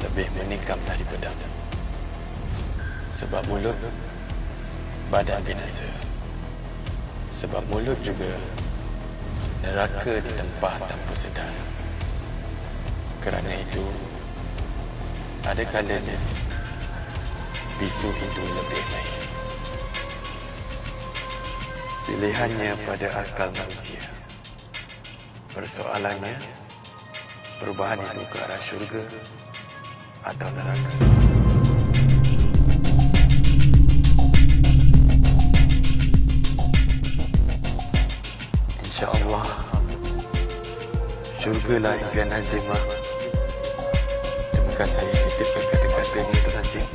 lebih menikam dari pedang. Sebab mulut, badan binasa. Sebab mulut juga neraka ditempah tanpa sedar. Kerana itu, ada kalanya bisu itu lebih baik. Pilihannya pada akal manusia. Persoalannya, perubahan itu ke arah syurga atau neraka. InsyaAllah, syurgalah impian Nazimah. Terima kasih titipkan kata-katanya itu Nazim.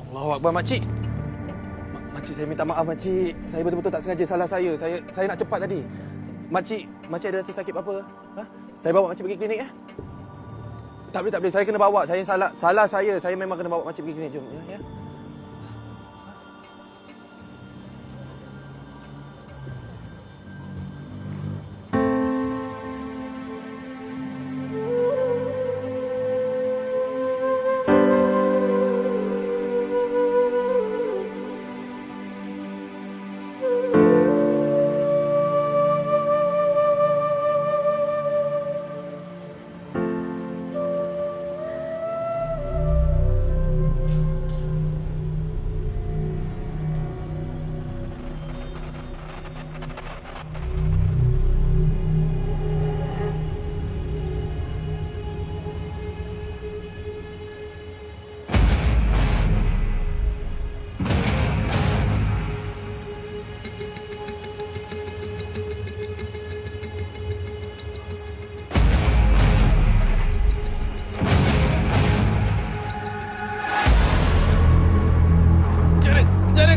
Allahu Akbar, makcik. Makcik, saya minta maaf, makcik. Saya betul-betul tak sengaja, salah saya. Saya nak cepat tadi. Makcik ada rasa sakit apa? Ha? Saya bawa makcik pergi klinik, eh? Tak boleh. Saya kena bawa. Saya salah saya. Saya memang kena bawa makcik pergi klinik. Jom, ya.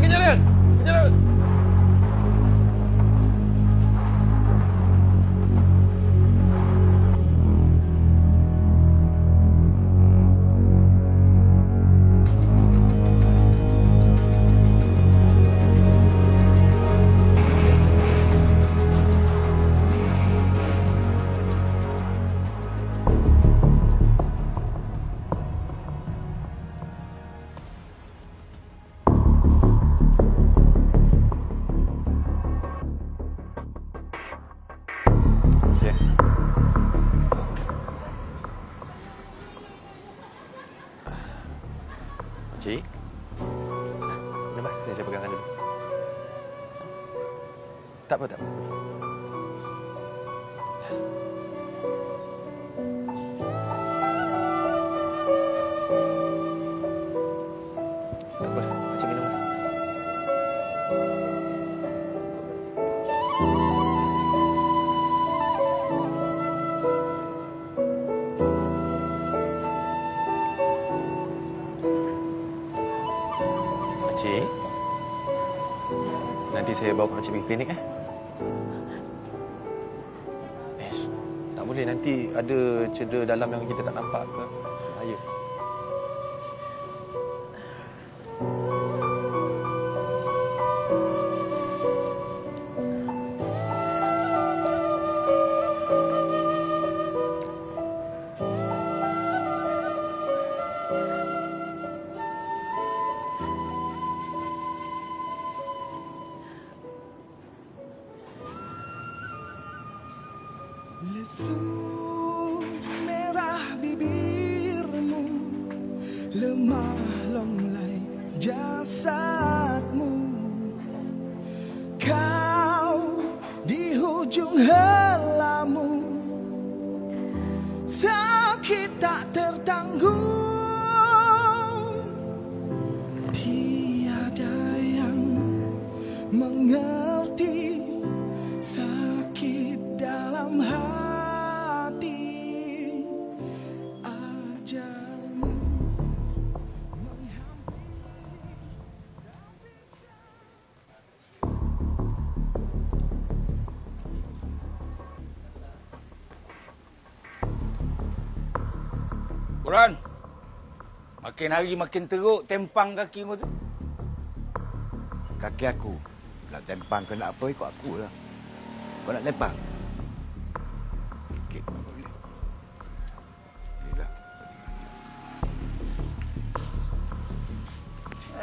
Kejar dia! Cik, nampak saya pegangkan dulu. Tak apa. Tak apa, makcik minum. Makcik, nanti saya bawa makcik pergi klinik, tak boleh, nanti ada cedera dalam yang kita tak nampak ke. Bahaya. Lesung merah bibirmu lemah longlai jasadmu. Kau di hujung helamu, sakit tak tertanggung. Tiada yang mengerti sakit dalam hati. Ajalmu Quran, makin hari makin teruk tempang kaki kau tu. Kaki aku. Nak tempang ke nak apa, ikut aku lah. Kau nak tempang? Sikit. Inilah.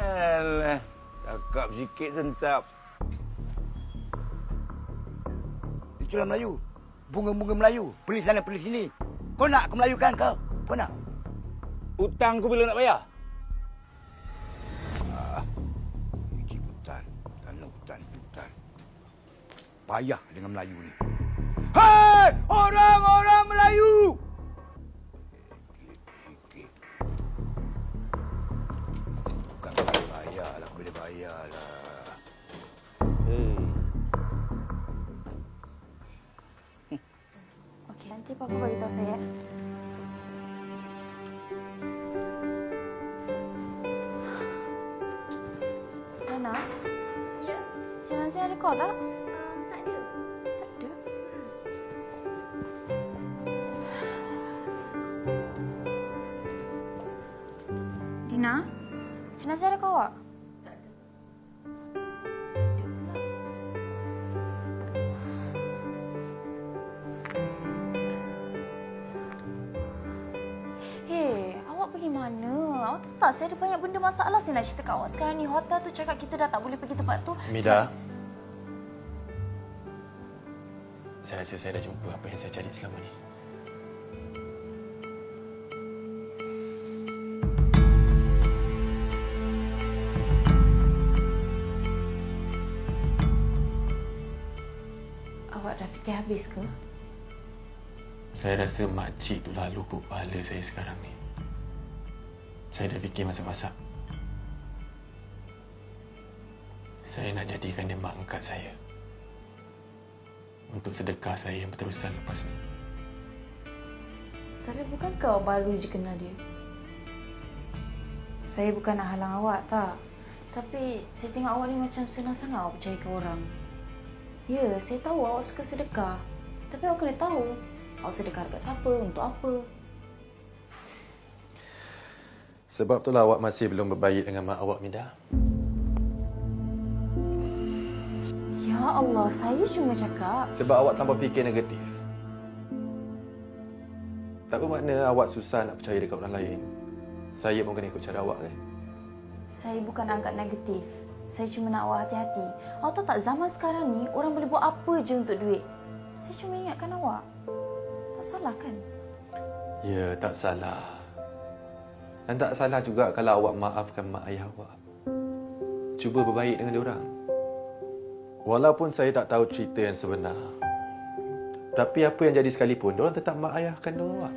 Alah, cakap sikit sentap. Itulah Melayu. Bunga-bunga Melayu. Pergi sana, pergi sini. Kau nak aku melayukan kau? Kau nak? Hutang aku bila nak bayar? Hutan. Payah dengan Melayu ni. Hai! Orang-orang Melayu! Bukan boleh bayarlah, boleh bayarlah. Okey, nanti Papa beritahu saya. Nana? Ya? Si Nazia ada call tak? Tak ada. Tak ada. Dina? Si Nazia ada call tak? Pergi mana? Awak tahu tak, saya ada banyak benda masalah saya nak cerita kat awak. Sekarang ni hotel tu cakap kita dah tak boleh pergi tempat tu. Mida, saya rasa saya dah jumpa apa yang saya cari selama ni. Awak dah fikir habis ke? Saya rasa makcik tu lalu lubuk pahala saya sekarang ni. Saya dah fikir masak-masak. Saya nak jadikan dia mak angkat saya. Untuk sedekah saya yang berterusan lepas ni. Tapi bukan kau baru je kenal dia? Saya bukan nak halang awak, tak. Tapi saya tengok awak ni macam senang sangat awak percaya ke orang. Ya, saya tahu awak suka sedekah. Tapi awak kena tahu, awak sedekah dekat siapa, untuk apa. Sebab itulah awak masih belum berbaik dengan mak awak, Mida. Ya Allah, saya cuma cakap. Sebab awak tanpa fikir negatif. Tak bermakna awak susah nak percaya dekat orang lain. Saya pun kena ikut cara awak, kan? Saya bukan angkat negatif. Saya cuma nak awak hati-hati. Awak tahu tak, zaman sekarang ni orang boleh buat apa je untuk duit. Saya cuma ingatkan awak. Tak salah kan? Ya, tak salah. Dan tak salah juga kalau awak maafkan mak ayah awak. Cuba berbaik dengan diorang. Walaupun saya tak tahu cerita yang sebenar. Tapi apa yang jadi sekalipun, diorang tetap mak ayah kandung awak.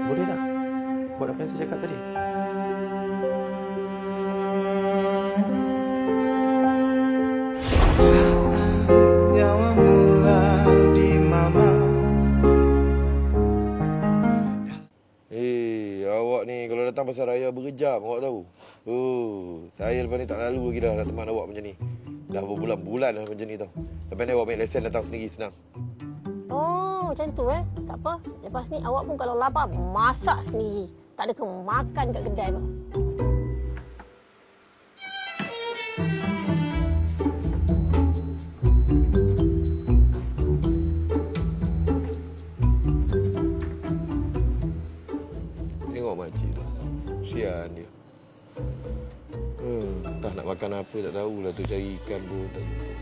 Boleh tak? Buat apa yang saya cakap tadi? Saat nyawa mulai di mama. Awak ni kalau datang pasar raya berjam, awak tahu. Saya lepas ni tak lalu lagi dah nak teman awak macam ni. Dah berbulan-bulan dah macam ni tau. Lepas ni awak ambil lesen datang sendiri senang. Oh, macam tu Tak apa. Lepas ni awak pun kalau lapar, masak sendiri. Tak ada ke makan kat kedai pun. Tengok makcik tu. Kesian dia. Entah nak makan apa tak tahulah tu, cari ikan pun tak tahu.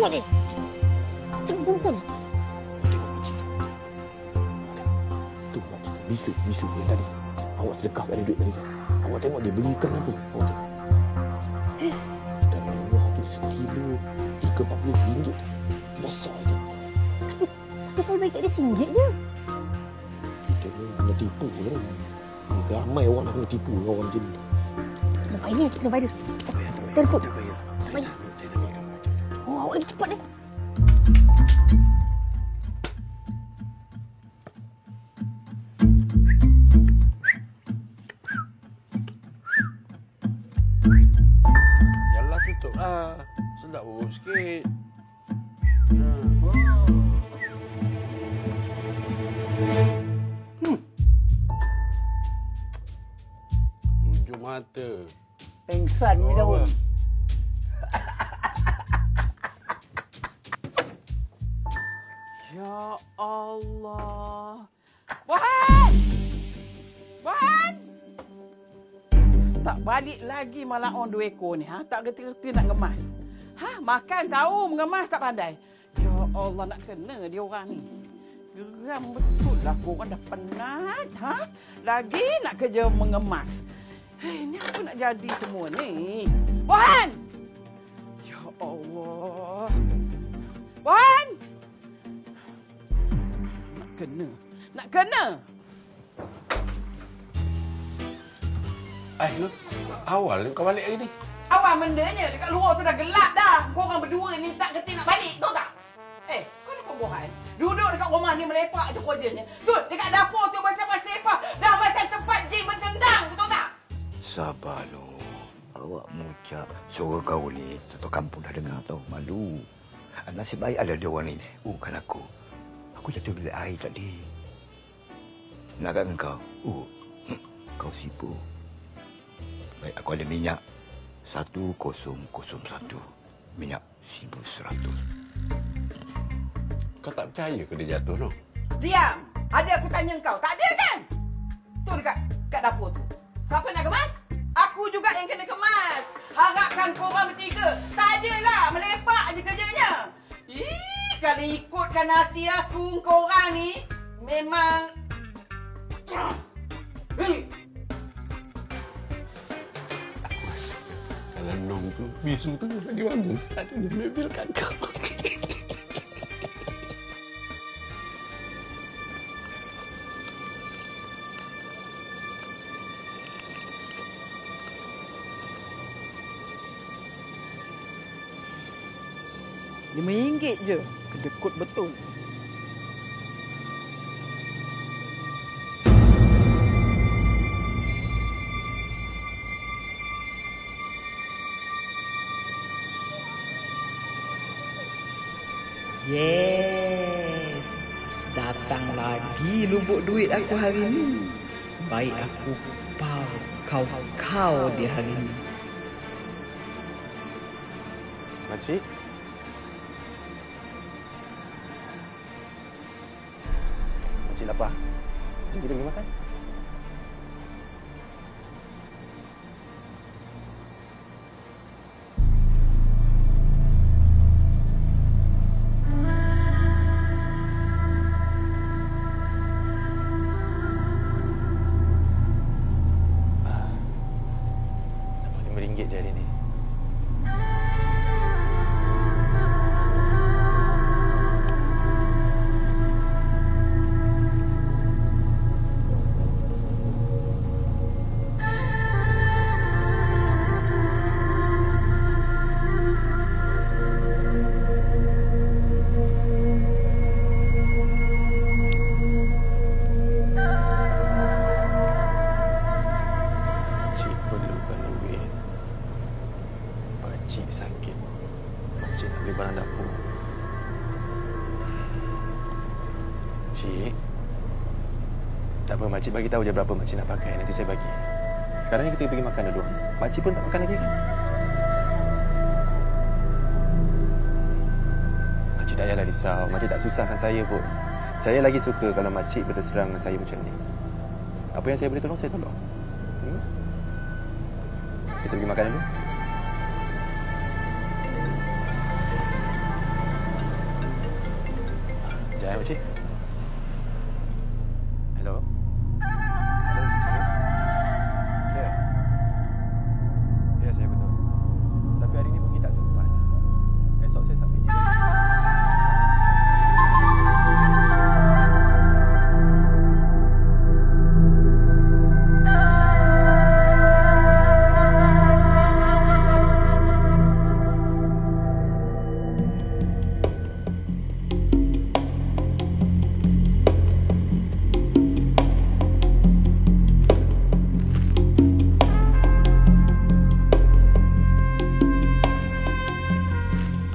Tengok ni. Tengok perempuan ni. Tengok makcik tu. Tu makcik tu. Bisu yang tadi. Awak sedekahkan dia duit tadi kan. Awak tengok dia belikan apa. Awak tengok. Ikan merah tu sekilo. RM40. Besar je. Tapi saya bagi kat dia RM1 je. Kita ni kena tipu lah. Ramai orang nak kena tipu orang macam ni. Kena bayar ni. Kena bayar. Telefon. Tak payah. Tak payah. Saya dah belikan macam tu. Oh, awak lagi cepat ni. Jalan tutup lah. Sedap urus sikit. Hujung mata. Pengsan ni daun. Ya Allah. Bohan! Bohan! Tak balik lagi malah on 2 ekor ni. Ha? Tak reti-reti nak ngemas. Ha? Makan tahu, mengemas tak pandai. Ya Allah, nak kena dia orang ni. Geram betul lah korang dah penat. Ha? Lagi nak kerja mengemas. Hei, ni apa nak jadi semua ni? Bohan! Ya Allah. Bohan! Nak kena. Nak kena. Nur, awal kau balik hari ni. Awal bendanya dekat luar tu dah gelap dah. Korang berdua ni tak kerti nak balik, tahu tak? Kau nak Bohan? Duduk dekat rumah ni melepak je kerjanya. Tu, dekat dapur tu bersepah-sepah. Dah macam tempat jin bertendang, tahu tak? Sabar lu. Awak mucak. Suara kau ni satu kampung dah dengar tau. Malu. Nasib baik ada dia orang ni. Kan aku. Aku jatuh bilik air tadi. Nak kat kau? Kau sibuk. Baik, aku ada minyak 1001. Minyak 1100. Kau tak percaya ke dia jatuh, no? Diam! Ada aku tanya kau. Tak ada kan? Tu dekat dapur tu. Siapa nak kemas? Aku juga yang kena kemas. Harapkan korang bertiga. Tak adalah. Melepak je kerjanya. Kalau ikutkan hati aku, korang ni memang... Aku rasa kalau Nong tu, bisu tu lagi bagus. Tak ada dia mebelkan kau. RM5 je. Kedekut betul. Yes. Datang lagi lumbuk duit aku hari ni. Baik aku kau dia hari ni. Makcik? Makcik lapar. Jom kita pergi makan. Dapat RM5 je hari ni. Makcik sakit. Makcik nak beli barang dapur. Cik. Tak apa, makcik bagi tahu je berapa makcik nak pakai. Nanti saya bagi. Sekarang ni kita pergi makan dulu. Makcik pun tak makan lagi kan? Makcik tak payahlah risau. Makcik tak susahkan saya pun. Saya lagi suka kalau makcik berterus terang dengan saya macam ni. Apa yang saya boleh tolong, saya tolong. Kita pergi makan dulu.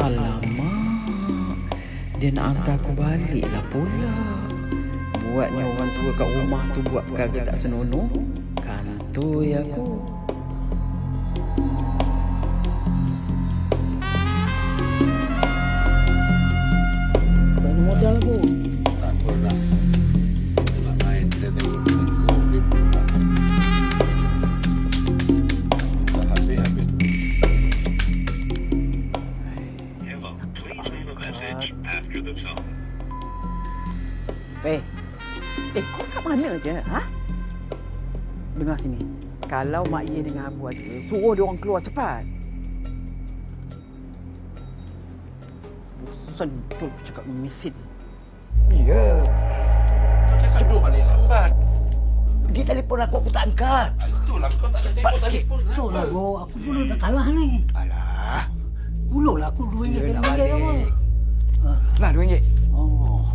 Alamak, dia nak hantar aku balik lah pula. Buatnya orang tua kat rumah tu buat perkara tak senonoh. Kantoi aku. Tak ada modal aku. Tak apa nak. Nak main kita tengok telekong dia pula. Tak habis-habis. Kau kat mana je? Ha? Dengar sini. Kalau Mak Ye dengan Abu ada, suruh dia orang keluar cepat. Bosan betul aku cakap mesin. Ya. Kau cakap duduk balik lambat. Dia telefon aku tak angkat. Itulah kau tak ada tengok telefon. Betul lah, bro. Aku dulu dah kalah ni. Alah. Dulu lah aku RM2 Dia kena nak balik apa. balik. Nah, RM2. Oh.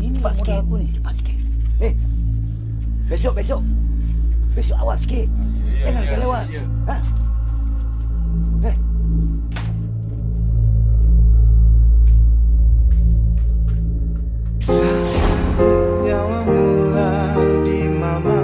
Ini Cepat modal sikit. aku ni. Cepat sikit. Besok. Besok awal sikit. Jangan jalan lewat. Ha? Nyawa mula di mama.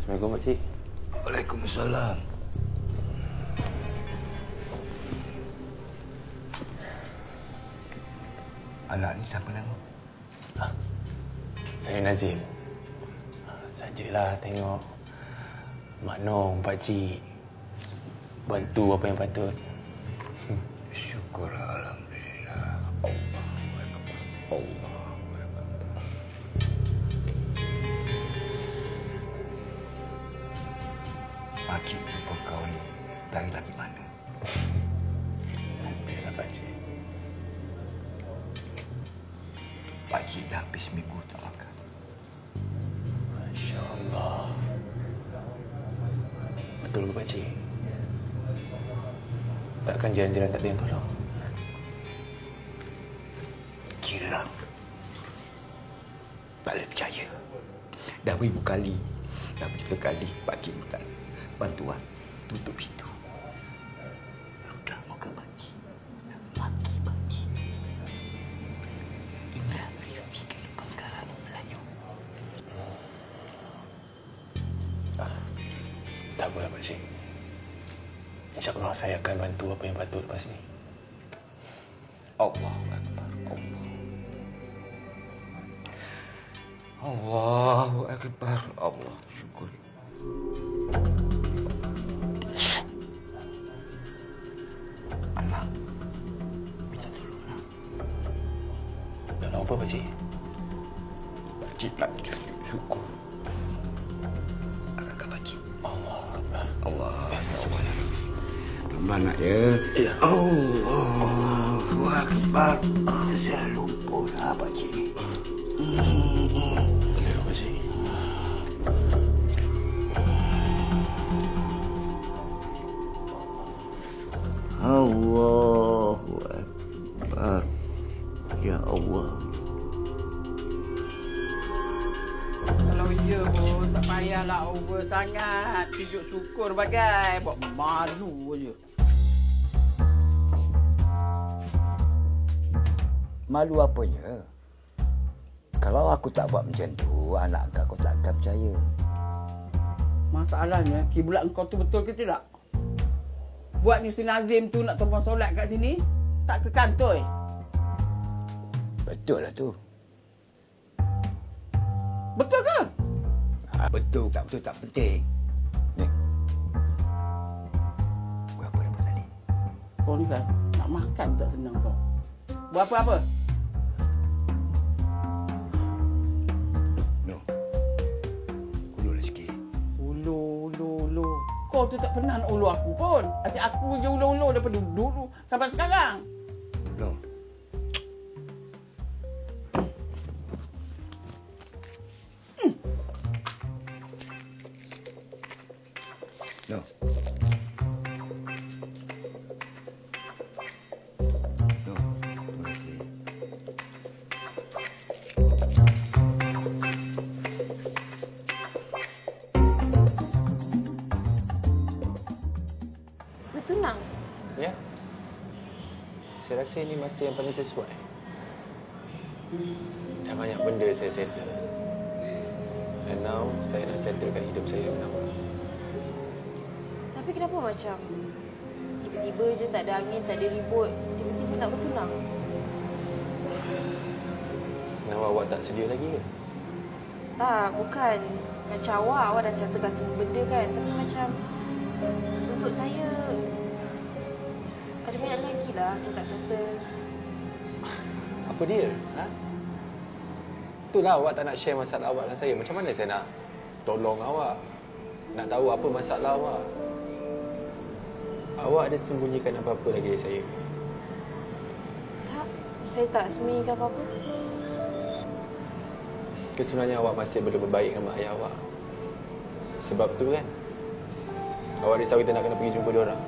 Assalamualaikum pakcik. Waalaikumsalam. Anak ni siapa nama? Saya Nazim. Sajalah tengok Mak Nong, pakcik bantu apa yang patut. Syukur alhamdulillah. Allah. Pakcik lupa kau ni dari lagi mana? Alhamdulillah pakcik. Pakcik dah hampir seminggu tak makan. Masya Allah. Betul ke pakcik? Takkan jiran-jiran tak ada yang tolong? Jiran. Tak boleh percaya. Dah beribu kali. Dah berjuta kali pakcik minta bantuan tutup pintu. Sudah moga pakcik. Maki pakcik. Indah rezeki kehidupan karang Melayu. Tak apalah pakcik. InsyaAllah saya akan bantu apa yang patut lepas ni. Allahu Akbar. Allahu Akbar. Allah syukur. Anak, minta tolonglah. Tolong apa pakcik? Pakcik nak syukur. Agak pakcik. Allah Akbar. Allah. Tambah nak ya. Ya. Allahu Akbar. Saya lumpur lah pakcik ni. Boleh pakcik. Allahu Akbar. Ya Allah. Kalau ya pun tak payahlah over sangat. Tunjuk syukur bagai. Buat malu je. Malu apanya? Kalau aku tak buat macam tu, anak kau tak akan percaya. Masalahnya, kiblat engkau tu betul ke tidak? Buat ni si Nazim tu nak tumpang solat kat sini, tak ke kantoi. Betul lah tu. Betul ke? Betul tak betul tak penting. Ni. Berapa dapat tadi? Kau ni kan, nak makan tak senang kau. Berapa-apa? kau tu tak pernah nak ulur aku pun. Asyik aku je ulur-ulur daripada dulu sampai sekarang. No. No. Bertunang? Ya. Saya rasa ini masa yang paling sesuai. Dah banyak benda saya settle. And now, saya nak settlekan hidup saya dengan awak. Tapi kenapa macam tiba-tiba je tak ada angin, tak ada ribut, tiba-tiba nak bertunang? Kenapa awak tak sedia lagi ke? Tak, bukan. Macam awak dah settlekan semua benda kan. Tapi macam untuk saya ada banyak lagi lah saya tak settle. Apa dia? Ha? Itulah awak tak nak share masalah awak dengan saya. Macam mana saya nak tolong awak? Nak tahu apa masalah awak? Awak ada sembunyikan apa-apa lagi dari saya ke? Tak, saya tak sembunyikan apa-apa. Sebenarnya awak masih belum berbaik dengan mak ayah awak. Sebab tu kan, awak risau kita nak kena pergi jumpa diorang.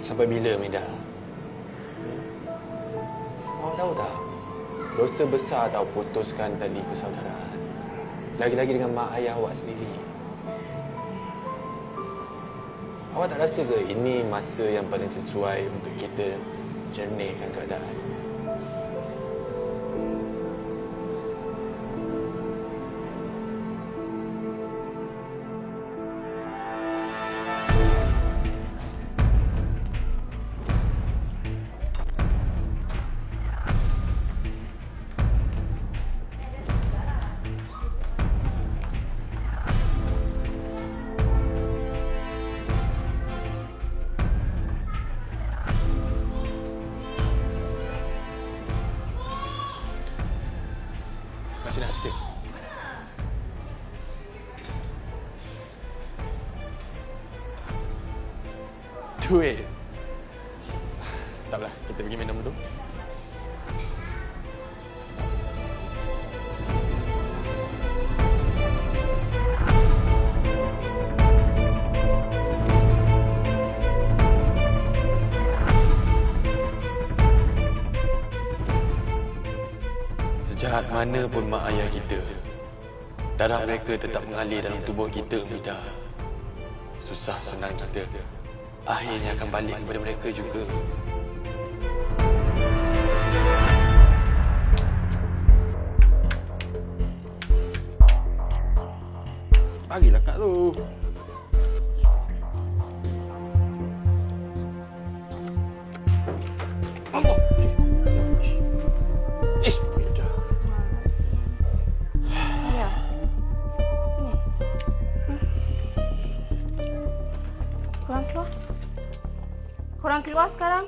Sampai bila, Mida? Awak tahu tak? Dosa besar tahu putuskan tali persaudaraan. Lagi-lagi dengan mak ayah awak sendiri. Awak tak rasa ke ini masa yang paling sesuai untuk kita jernihkan keadaan? Macam nak sikit. Duit. Tak apalah, kita pergi minum dulu. Sejahat mana pun mak ayah kita, darah mereka tetap mengalir dalam tubuh kita, Mida. Susah senang kita, akhirnya akan balik kepada mereka juga. Bagilah kak tu. Allah. Korang keluar sekarang.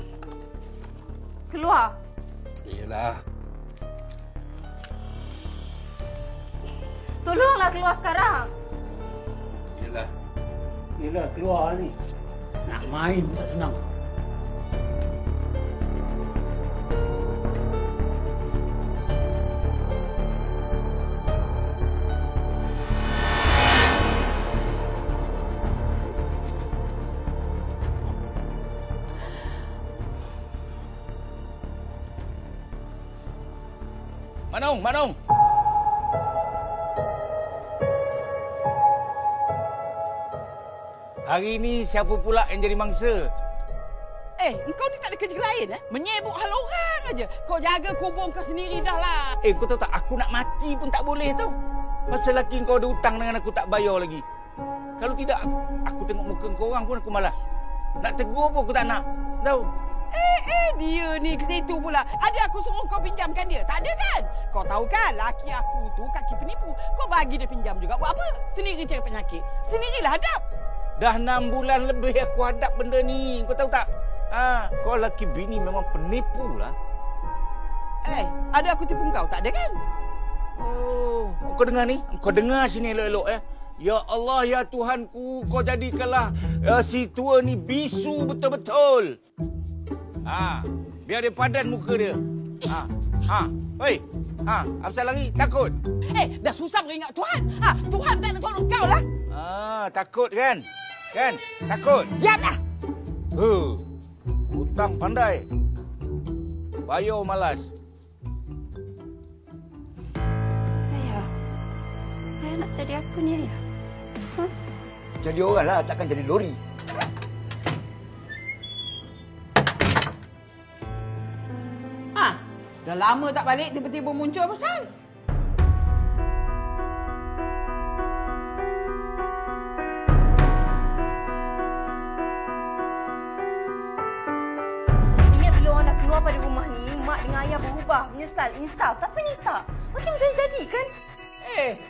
Keluar. Iyalah. Tolonglah keluar sekarang. Iyalah. Yelah, keluar ni. Nak main tak senang. Manong, Manong. Hari ini siapa pula yang jadi mangsa? Engkau ni tak ada kerja lain Menyebuk hal orang aja. Kau jaga kubur kau sendiri dah lah. Kau tahu tak, aku nak mati pun tak boleh tau. Pasal laki kau ada hutang dengan aku tak bayar lagi. Kalau tidak, aku tengok muka kau orang pun aku malas. Nak tegur pun aku tak nak. Tahu? Dia ni ke situ pula. Ada aku suruh kau pinjamkan dia? Tak ada kan? Kau tahu kan, laki aku tu kaki penipu. Kau bagi dia pinjam juga. Buat apa? Sendiri cari penyakit. Sendirilah hadap. Dah 6 bulan lebih aku hadap benda ni. Kau tahu tak? Kau laki bini memang penipu lah. Ada aku tipu kau? Tak ada kan? Oh, kau dengar ni. Kau dengar sini elok-elok . Ya Allah, ya Tuhanku, kau jadikanlah si tua ni bisu betul-betul. Biar dia padan muka dia. Hei, apa lagi? Takut? Dah susah beringat Tuhan. Tuhan tak nak tolong kau lah. Takut kan? Kan? Takut? Diamlah. Hutang pandai. Bayar malas. Ayah nak jadi apa ni, Ayah? Jadi orang lah, takkan jadi lori. Dah lama tak balik, tiba-tiba muncul pasal. Ingat bila orang dah keluar pada rumah ni, mak dengan ayah berubah, menyesal, insaf. Tapi ni tak. Makin jadi-jadi kan?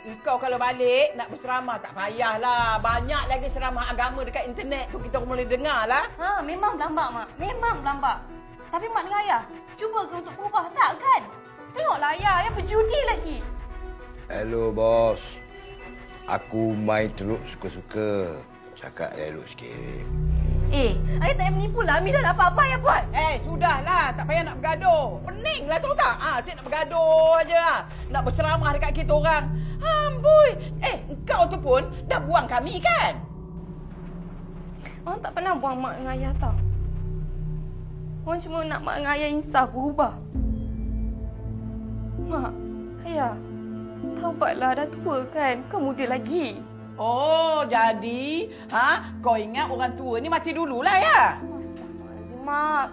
Engkau kalau balik nak berceramah tak payahlah. Banyak lagi ceramah agama dekat internet tu kita boleh dengar lah. Memang berlambak, Mak. Memang berlambak. Tapi mak dengan ayah, cuba ke untuk berubah? Tak kan? Tengoklah ayah berjudi lagi. Hello, bos. Aku main teluk suka-suka. Cakap elok sikit. Ayah tak payah menipu lah. Ami dah lah apa-apa ayah buat. Sudahlah. Tak payah nak bergaduh. Pening lah tahu tak? Saya nak bergaduh aja. Nak berceramah dekat kita orang. Amboi. Engkau tu pun dah buang kami kan? Orang tak pernah buang mak dengan ayah tau. Orang cuma nak mak dengan ayah insaf berubah. Mak, ayah, taubatlah, dah tua kan? Bukan muda lagi. Oh, jadi kau ingat orang tua ni mati dululah ya? Astaghfirullahaladzim, Mak.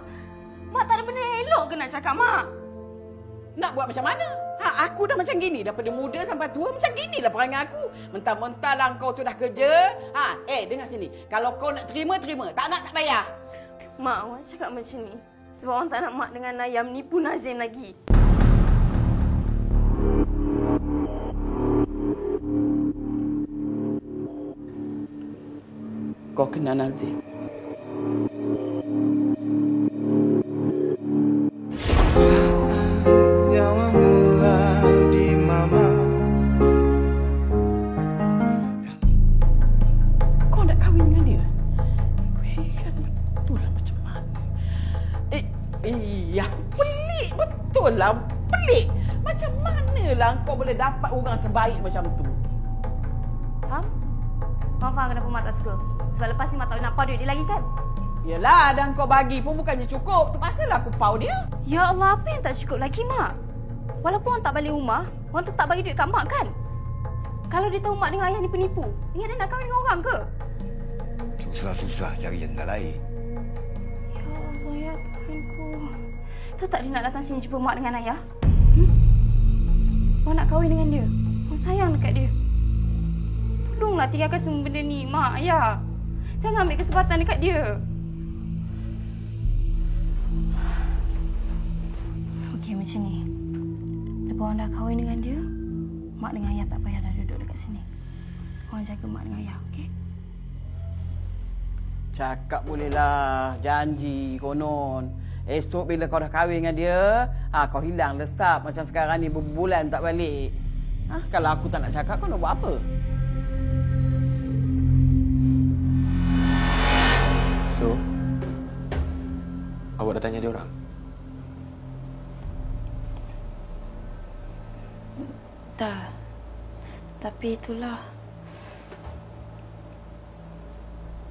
Mak tak ada benda yang elok ke nak cakap, Mak? Nak buat macam mana? Aku dah macam gini. Daripada muda sampai tua macam ginilah perangai aku. Mentah-mentah lah kau tu dah kerja. Dengar sini. Kalau kau nak terima, terima. Tak nak, tak payah. Mak, awak cakap macam ni sebab orang tak nak mak dengan ayah menipu Nazim lagi. Kau kenal Nazim? Saat nyawa mula di mama. Kau nak kahwin dengan dia? Kan betul lah macam mana? Aku pelik betul lah. Pelik. Macam manalah kau boleh dapat orang sebaik macam tu? Faham? Kau faham kenapa mak tak suka? Sebab lepas ni mak tak nak pau duit dia lagi kan? Yelah, dan kau bagi pun bukannya cukup. Terpaksalah aku pau dia. Ya Allah, apa yang tak cukup lagi, Mak? Walaupun orang tak balik rumah, orang tetap bagi duit kat Mak kan? Kalau dia tahu Mak dengan ayah ni penipu, ingat dia nak kahwin dengan orang ke? Susah-susah cari jantan lain. Ya Allah, ya Tuhanku. Tahu tak dia nak datang sini jumpa Mak dengan ayah? Mak nak kahwin dengan dia. Mak sayang dekat dia. Tolonglah tinggalkan semua benda ni, Mak, ayah. Jangan ambil kesempatan dekat dia. Okey, macam ni. Lepas orang dah kahwin dengan dia, Mak dengan ayah tak payah dah duduk dekat sini. Orang jaga Mak dengan ayah, okey? Cakap bolehlah. Janji konon. Esok bila kau dah kahwin dengan dia, kau hilang lesap macam sekarang ni berbulan tak balik. Kalau aku tak nak cakap, kau nak buat apa? So, awak dah tanya dia orang? Dah. Tapi itulah.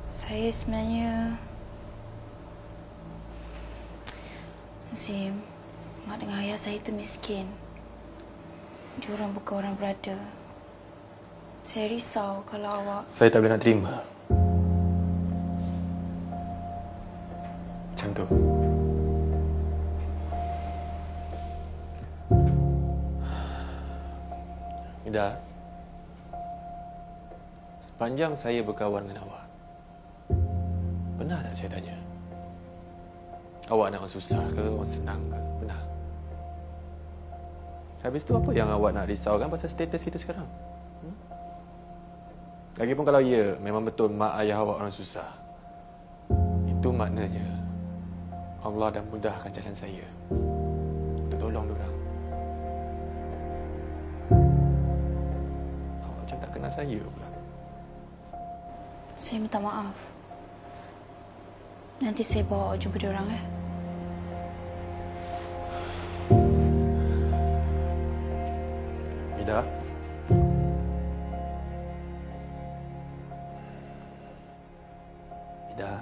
Saya sebenarnya... Zim, mak dengan ayah saya itu miskin. Diorang bukan orang berada. Saya risau kalau awak... Saya tak boleh nak terima. Macam tu. Ida, sepanjang saya berkawan dengan awak, pernah tak saya tanya? Awak nak orang susah ke, orang senang ke? Pernah? Habis tu apa yang awak nak risaukan pasal status kita sekarang? Lagipun kalau ya, memang betul mak ayah awak orang susah, itu maknanya Allah dah mudahkan jalan saya untuk tolong diorang. Awak macam tak kenal saya pula. Saya minta maaf. Nanti saya bawa awak jumpa dia orang, Ida. Ida.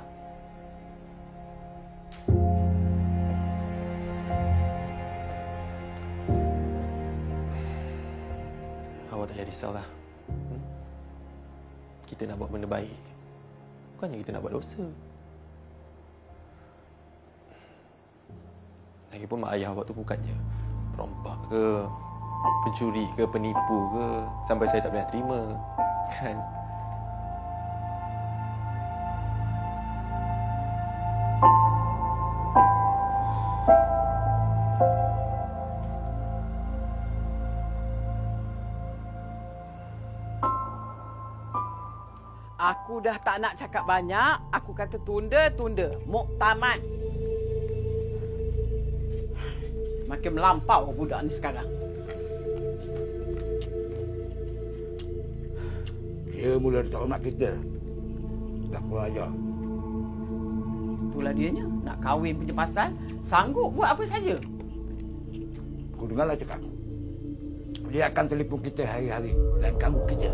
Awak tak payah risaulah. Kita nak buat benda baik. Bukannya kita nak buat dosa. Lagipun mak ayah awak tu bukannya perompak ke, pencuri ke, penipu ke, sampai saya tak boleh terima. Kan? Aku dah tak nak cakap banyak. Aku kata tunda. Muktamad. Makin melampau budak ni sekarang. Dia mula tak hormat kita. Tak apa aja. Itulah dianya. Nak kahwin punya pasal. Sanggup buat apa saja. Kau dengarlah cakap aku. Dia akan telefon kita hari-hari dan ganggu kita.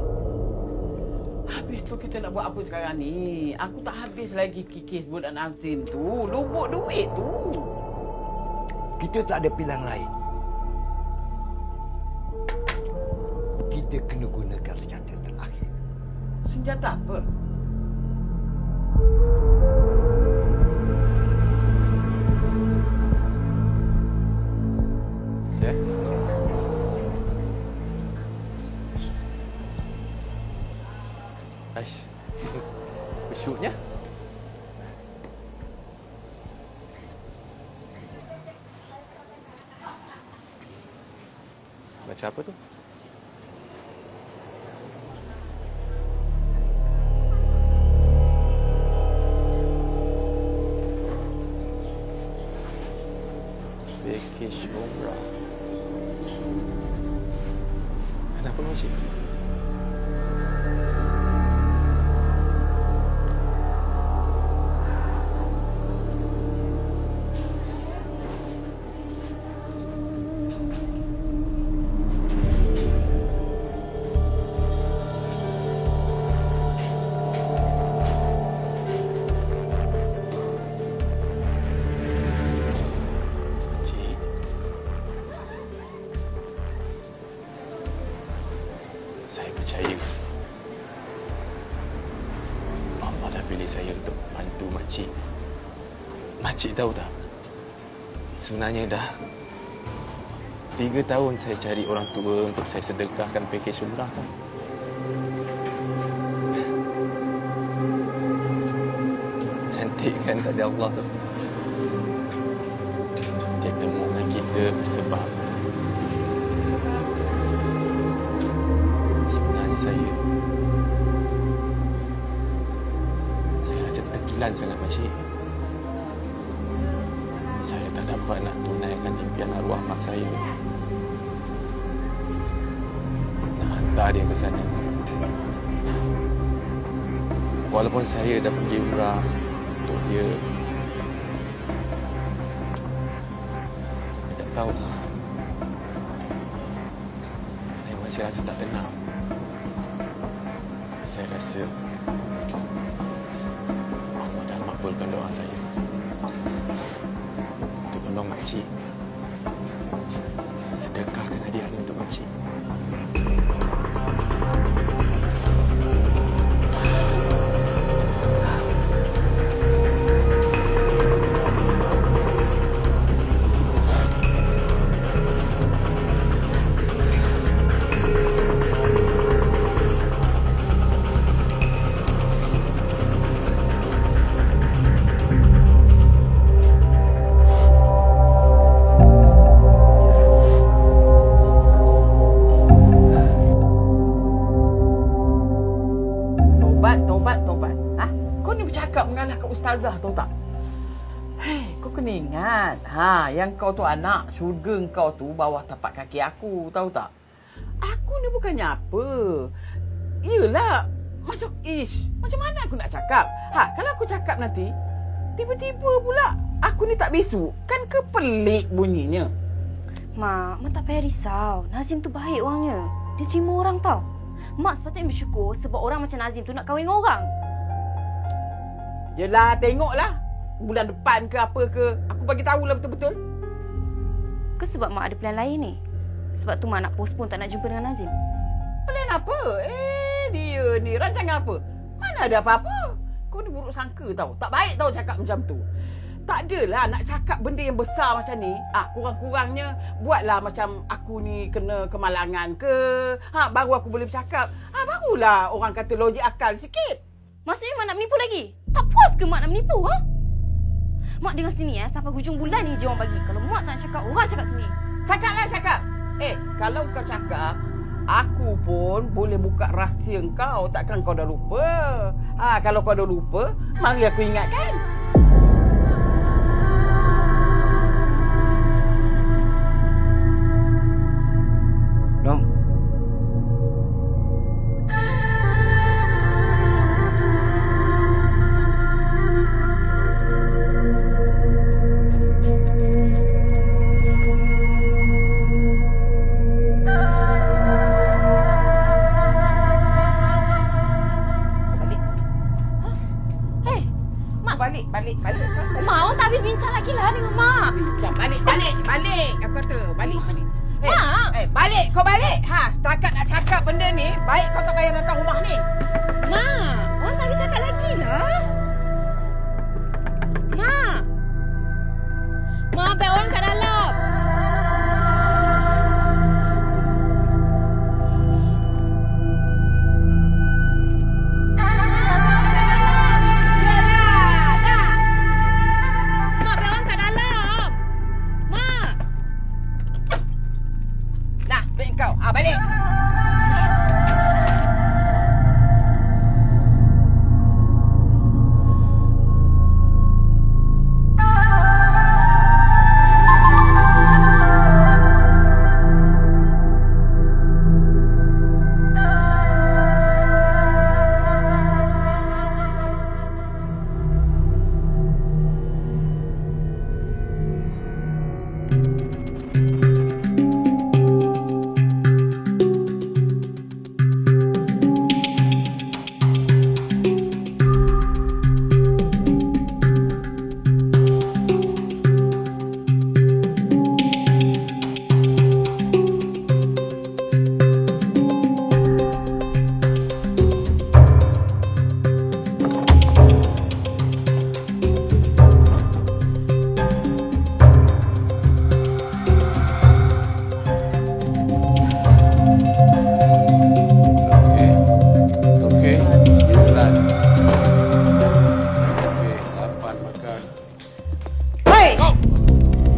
Habis tu kita nak buat apa sekarang ni? Aku tak habis lagi kikis budak Nazim tu. Lubuk duit tu. Kita tak ada pilihan lain. Kita kena gunakan senjata terakhir. Senjata apa? Saya? Aish. Bersyuknya. Baca apa tu? Package umrah. Kenapa Makcik? Saya percaya Allah dah pilih saya untuk bantu makcik. Makcik tahu tak? Sebenarnya dah 3 tahun saya cari orang tua untuk saya sedekahkan pakej umrah tu. Cantik kan tadi Allah tu. Dia temukan kita bersebab saya rasa tertekilan sangat makcik. Saya tak dapat nak tunaikan impian arwah mak saya. Nak hantar dia ke sana. Walaupun saya dah pergi umrah untuk dia, tapi tak tahu lah. Saya masih rasa tak tenang. Saya rasa Allah dah makbulkan doa saya. Tolong makcik sedekahkan hadiah ni untuk makcik. Tobat. Ha? Kau ni bercakap mengalahkan ustazah, tahu tak? Hei, kau kena ingat. Yang kau tu anak, syurga kau tu bawah tapak kaki aku, tahu tak? Aku ni bukannya apa. Yelah, Macam mana aku nak cakap? Kalau aku cakap nanti, tiba-tiba pula aku ni tak bisu. Kan kepelik bunyinya. Mak tak payah risau. Nazim tu baik orangnya. Dia terima orang tau. Mak sepatutnya bersyukur sebab orang macam Nazim tu nak kahwin dengan orang. Yelah, tengoklah. Bulan depan ke apa ke, aku bagi tahulah betul-betul. Ke sebab Mak ada plan lain ni? Sebab tu Mak nak postpone tak nak jumpa dengan Nazim. Plan apa? Dia ni rancangan apa? Mana ada apa-apa. Kau ni buruk sangka tau. Tak baik tau cakap macam tu. Tak adalah nak cakap benda yang besar macam ni. Kurang-kurangnya buatlah macam aku ni kena kemalangan ke. Baru aku boleh bercakap. Barulah orang kata logik akal sikit. Maksudnya Mak nak menipu lagi? Tak puas ke Mak nak menipu? Mak dengar sini sampai hujung bulan ni je orang bagi. Kalau Mak tak nak cakap, orang cakap sini. Cakaplah, cakap. Kalau kau cakap, aku pun boleh buka rahsia kau. Takkan kau dah lupa. Kalau kau dah lupa, mari aku ingatkan. Dong. Balik sekarang. Mak, awak tak habis bincang lagi lah dengan Mak. Balik. Aku kata, balik. Mak! Balik, kau balik. Setakat nak cakap benda ni, baik kau tak payah datang rumah ni. Mak, orang tak habis cakap lagi lah. Mak! Mak, baik orang kat dalam. Balik.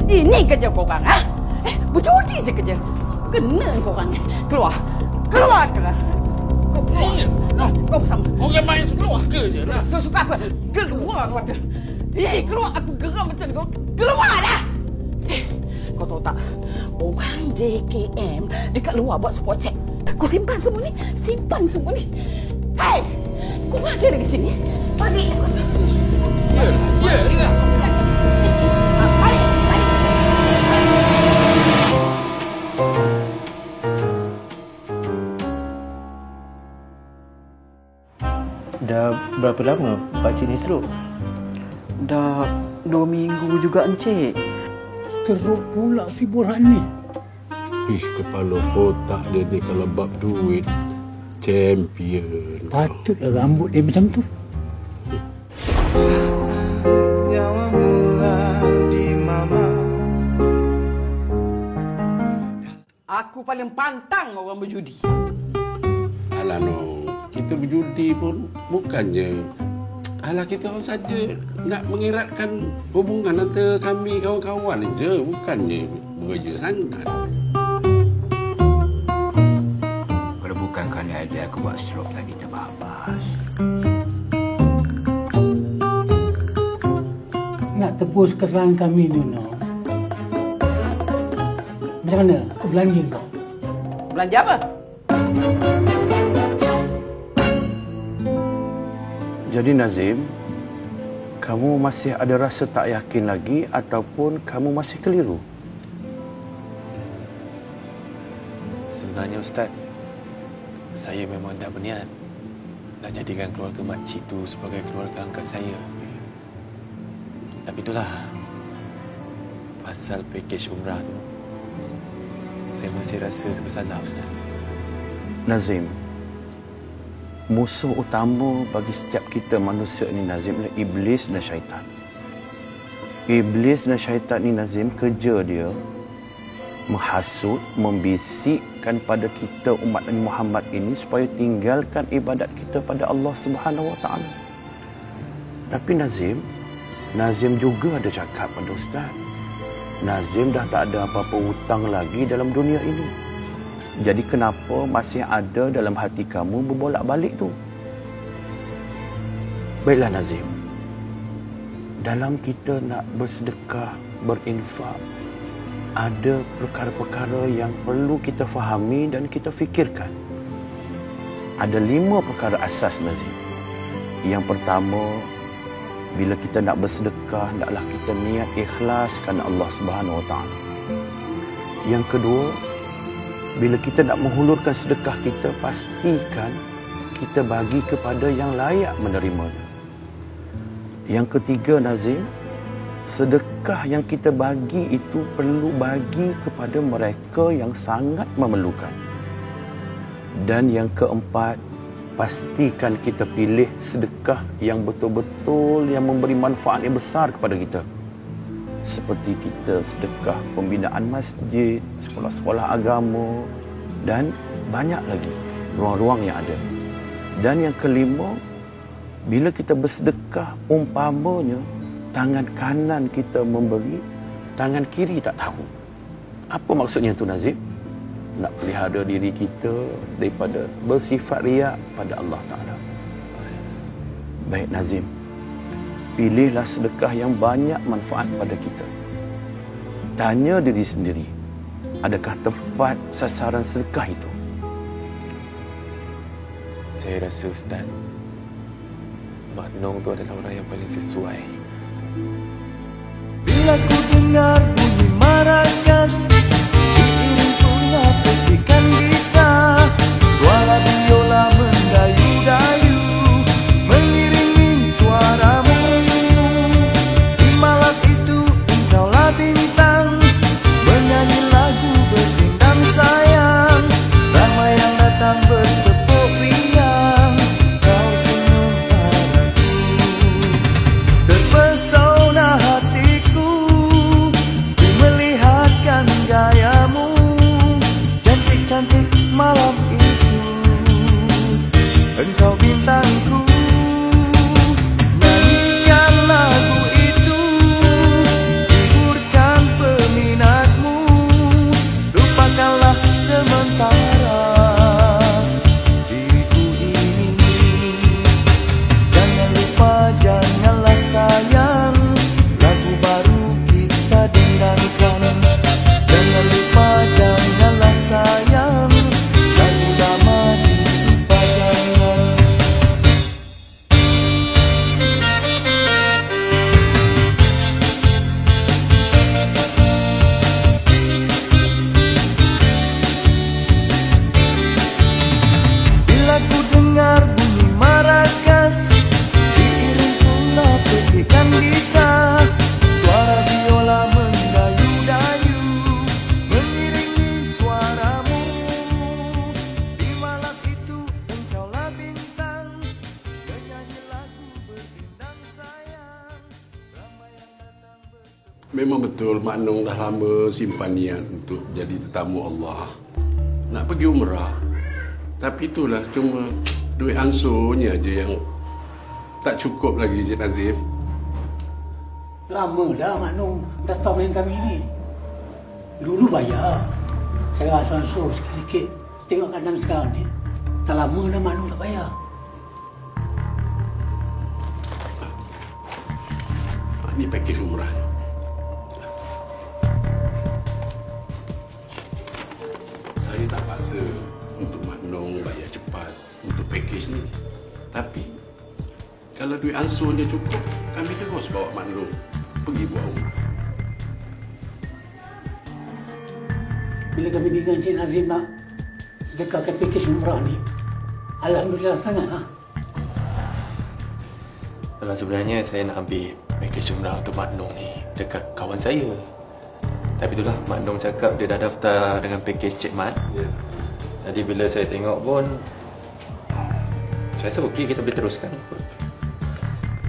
Ini kerja korang, berjudi je kerja. Kena korang. Keluar sekarang. Kau keluar. Kau bersama. Orang main suka je lah. Suka apa? Keluar kau kata. Keluar, aku geram macam kau. Keluar dah. Kau tahu tak? Orang JKM dekat luar buat spot check. Kau simpan semua ni. Kau ada lagi sini. Balik. Ya. Dah berapa lama pakcik ni stroke? Dah 2 minggu juga, Encik. Stroke pula si borak ni. Kepala kotak dia ni kalau bab duit. Champion. Patutlah rambut dia macam tu. Saat nyawa mula di mama. Aku paling pantang orang berjudi. Alah no. Kita berjudi pun bukannya kita orang saja nak mengeratkan hubungan antara kami kawan-kawan je, bukannya bekerja sangat. Kalau bukan kerana ada aku buat stroke tadi terbabas. Nak tebus kesalahan kami ni, no. Macam mana? Aku belanja kau. Belanja apa? Jadi Nazim, kamu masih ada rasa tak yakin lagi ataupun kamu masih keliru? Sebenarnya Ustaz, saya memang dah berniat nak jadikan keluarga makcik tu sebagai keluarga angkat saya. Tapi itulah, pasal pakej umrah tu, saya masih rasa bersalah Ustaz. Nazim, musuh utama bagi setiap kita manusia ni Nazim adalah iblis dan syaitan. Iblis dan syaitan ni Nazim, kerja dia menghasut, membisikkan pada kita umat Nabi Muhammad ini supaya tinggalkan ibadat kita pada Allah Subhanahu Wa Taala. Tapi Nazim juga ada cakap pada Ustaz, Nazim dah tak ada apa-apa hutang lagi dalam dunia ini. Jadi kenapa masih ada dalam hati kamu berbolak-balik tu? Baiklah Nazim, dalam kita nak bersedekah, berinfak, ada perkara-perkara yang perlu kita fahami dan kita fikirkan. Ada 5 perkara asas Nazim. Yang pertama, bila kita nak bersedekah, hendaklah kita niat ikhlas kerana Allah Subhanahu Wa Taala. Yang kedua, bila kita nak menghulurkan sedekah kita, pastikan kita bagi kepada yang layak menerimanya. Yang ketiga Nazim, sedekah yang kita bagi itu perlu bagi kepada mereka yang sangat memerlukan. Dan yang keempat, pastikan kita pilih sedekah yang betul-betul yang memberi manfaat yang besar kepada kita. Seperti kita sedekah pembinaan masjid, sekolah-sekolah agama dan banyak lagi ruang-ruang yang ada. Dan yang kelima, bila kita bersedekah, umpamanya tangan kanan kita memberi, tangan kiri tak tahu. Apa maksudnya tu Nazim? Nak pelihara diri kita daripada bersifat riak pada Allah Ta'ala. Baik Nazim, pilihlah sedekah yang banyak manfaat pada kita. Tanya diri sendiri, adakah tepat sasaran sedekah itu? Saya rasa Ustaz, Mak Nong tu adalah orang yang paling sesuai. Bila ku dengar bunyi maracas, diiring pula petikan gitar, suara biola mendayu-dayu, mengiringi suaramu. Di malam itu engkaulah bintang, menyanyi lagu berdendam sayang. Ramai yang datang bertepuk riang, kau senyum padaku. Terpesona hatiku melihatkan gayamu, cantik-cantik malam itu. Engkau bintangku, nyanyikan lagu itu, hiburkan peminatmu, lupakanlah sementara diriku ini. Jangan lupa, janganlah sayang, lagu baru kita dengarkan. Jangan lupa, janganlah sayang, lagu lama dilupakan. Bila ku dengar bunyi maracas, diiring pula petikan gitar, suara biola mendayu-dayu, mengiringi suaramu. Di malam itu engkaulah bintang, menyanyi lagu berdendam sayang. Ramai yang datang Memang betul Mak Nong dah lama simpan niat untuk jadi tetamu Allah. Nak pergi umrah. Tapi itulah cuma duit ansurnya je yang tak cukup lagi Cik Nazim. Lama dah Mak Nong datang dengan kami ni. Dulu bayar. Saya ansur sikit-sikit. Tengok keadaan sekarang ni. Dah lama dah Mak Nong tak bayar. Ini pakej umrah. Saya tak paksa untuk Mak Nong bayar cepat untuk pakej ni. Tapi Kalau duit ansurnya cukup, kami terus bawa Mak Long pergi buat umrah. Bila kami dengan Encik Nazim nak sedekahkan pakej umrah ni, alhamdulillah sangat. Kalau sebenarnya saya nak ambil pakej umrah untuk Mak Long ni dekat kawan saya. Tapi itulah, Mak Long cakap dia dah daftar dengan pakej Cik Mat. Jadi bila saya tengok pun, saya rasa okey, kita boleh teruskan.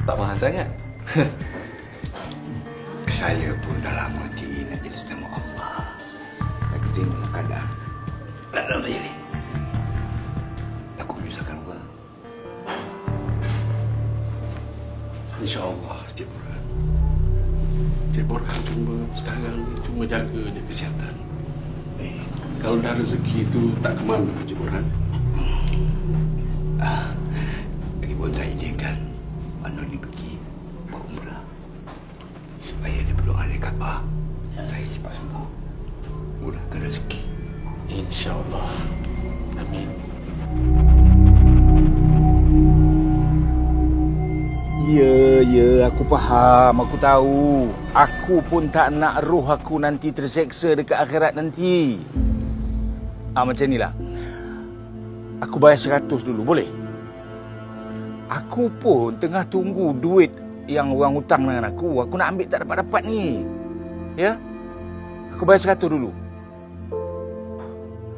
Tak mahal sangat. Saya pun dah lama hati nak jadi sama Allah. Tapi tengok keadaan. Tak dalam saya ni. Aku menyusahkan Allah. InsyaAllah, Cik Burhan. Cik Burhan sekarang cuma jaga je kesihatan. Kalau dah rezeki tu tak ke mana, Cik Burhan? Lagi pun saya izinkan Manu ni pergi buat umrah. Supaya dia berdoa di Kaabah. Saya cepat sembuh. Murahkan rezeki. InsyaAllah. Amin. Ya, aku faham, aku tahu. Aku pun tak nak roh aku nanti terseksa dekat akhirat nanti. Macam inilah. Aku bayar 100 dulu, boleh? Aku pun tengah tunggu duit yang orang hutang dengan aku. Aku nak ambil tak dapat-dapat ni. Ya? Aku bayar 100 dulu.